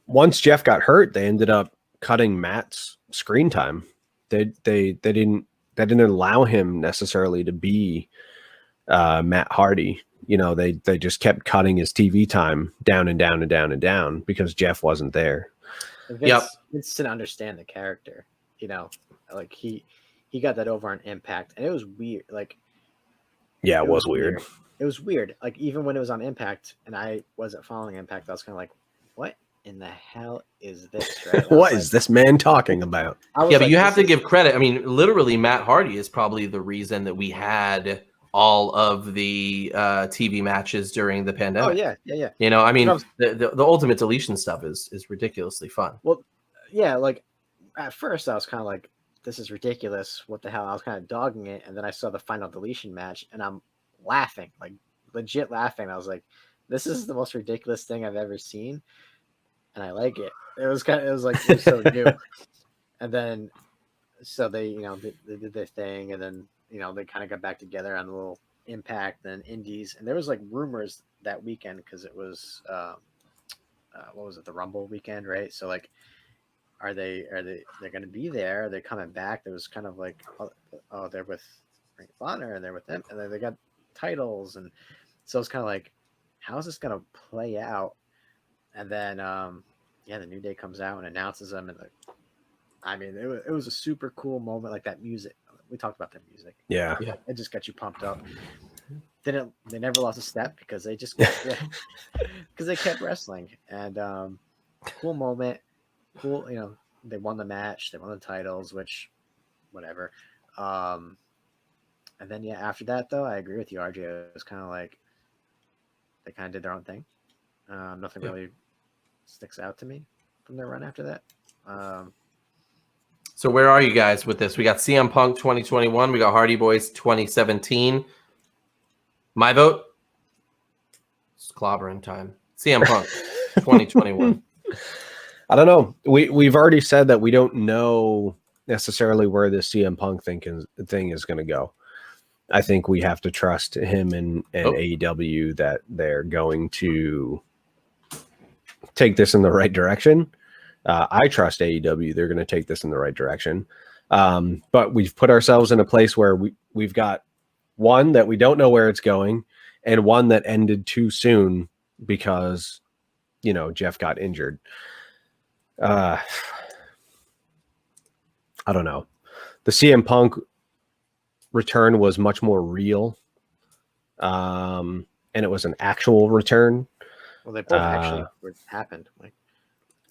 Once Jeff got hurt, they ended up cutting Matt's screen time. They didn't allow him necessarily to be Matt Hardy. They just kept cutting his TV time down and down and down and down because Jeff wasn't there. Vince didn't understand the character. Like he got that over on Impact, and it was weird. Like, yeah, it was weird. It was weird. Like, even when it was on Impact, and I wasn't following Impact, I was kind of like, what in the hell is this? Right? What is this man talking about? But you have to give credit. I mean, literally, Matt Hardy is probably the reason that we had all of the TV matches during the pandemic. Oh, yeah. I mean, the Ultimate Deletion stuff is ridiculously fun. Well, yeah, like, at first I was kind of like, this is ridiculous. What the hell? I was kind of dogging it. And then I saw the Final Deletion match and I'm laughing, like legit laughing. I was like, this is the most ridiculous thing I've ever seen. And I like it. It was so new. And then, so they did their thing. And then, they kind of got back together on a little Impact and Indies. And there was like rumors that weekend because it was, what was it? The Rumble weekend, right? So like, they're going to be there? Are they coming back? There was kind of like, oh, they're with Ring of Honor and they're with them, and then they got titles, and so it's kind of like, how is this going to play out? And then, the New Day comes out and announces them, and it was a super cool moment. Like that music, we talked about that music. Yeah, it just got you pumped up. They never lost a step because they just because they kept wrestling, and cool moment. Cool, they won the match, they won the titles, which whatever. And then after that though, I agree with you, RJ. It was kind of like they kind of did their own thing. Nothing really sticks out to me from their run after that. So where are you guys with this? We got CM Punk 2021, we got Hardy Boys 2017. My vote, it's clobbering time. CM Punk 2021. I don't know. We've already said that we don't know necessarily where this CM Punk thing is going to go. I think we have to trust him and AEW that they're going to take this in the right direction. I trust AEW; they're going to take this in the right direction. But we've put ourselves in a place where we've got one that we don't know where it's going, and one that ended too soon because Jeff got injured. I don't know. The CM Punk return was much more real. And it was an actual return. Well, they both actually happened. Like,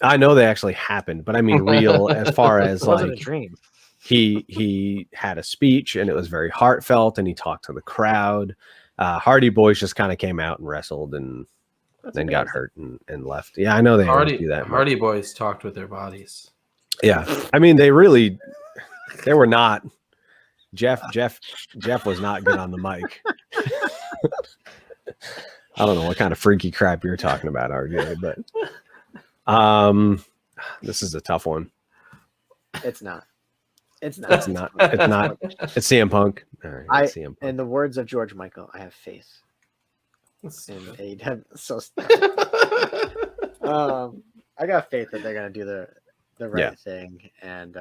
I know they actually happened, but I mean real as far as it wasn't like a dream. He had a speech and it was very heartfelt and he talked to the crowd. Hardy Boys just kind of came out and wrestled and then got hurt and left. Yeah, I know they always do that. Hardy Boys talked with their bodies. Yeah, I mean they were not. Jeff was not good on the mic. I don't know what kind of freaky crap you're talking about, RJ, but this is a tough one. It's not. It's not. It's CM Punk. All right, CM Punk. In the words of George Michael, I have faith. in AEW. So I got faith that they're gonna do the right thing, and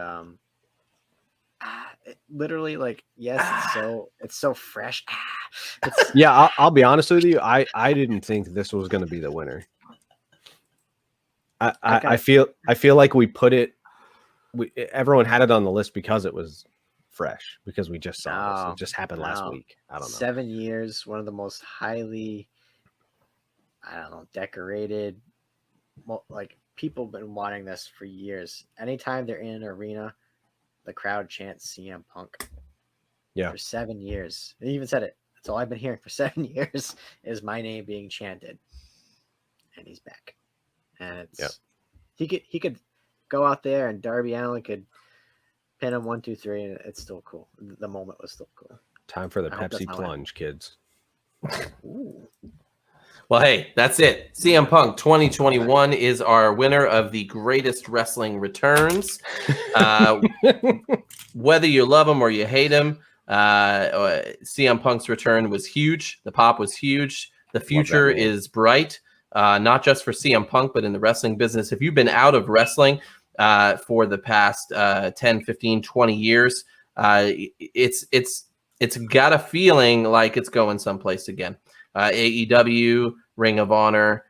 literally, like, yes, it's so fresh. Yeah, I'll be honest with you. I didn't think this was going to be the winner. I feel like we put it. Everyone had it on the list because it was fresh, because we just saw this. It just happened last week. I don't know. 7 years, one of the most highly, decorated. Like, people have been wanting this for years. Anytime they're in an arena, the crowd chants CM Punk. Yeah. For 7 years. They even said it. That's all I've been hearing for 7 years is my name being chanted. And he's back. And it's he could go out there and Darby Allin could pin him 1, 2, 3, and it's still cool. The moment was still cool. Time for the Pepsi plunge, kids. Ooh. Well, hey, that's it. CM Punk 2021 is our winner of the Greatest Wrestling Returns. Whether you love him or you hate him, CM Punk's return was huge. The pop was huge. The future is bright, not just for CM Punk, but in the wrestling business. If you've been out of wrestling for the past 10, 15, 20 years, it's got a feeling like it's going someplace again. AEW, Ring of Honor,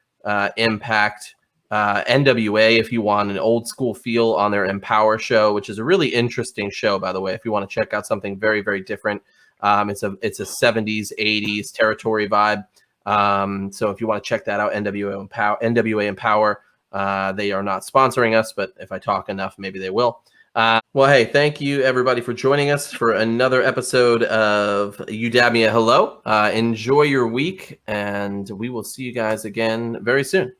Impact, NWA, if you want an old school feel on their Empower show, which is a really interesting show, by the way, if you want to check out something very, very different. It's a 70s, 80s territory vibe. So if you want to check that out, NWA Empower, they are not sponsoring us, but if I talk enough, maybe they will. Well, hey, thank you everybody for joining us for another episode of You Dab Me a Hello. Enjoy your week, and we will see you guys again very soon.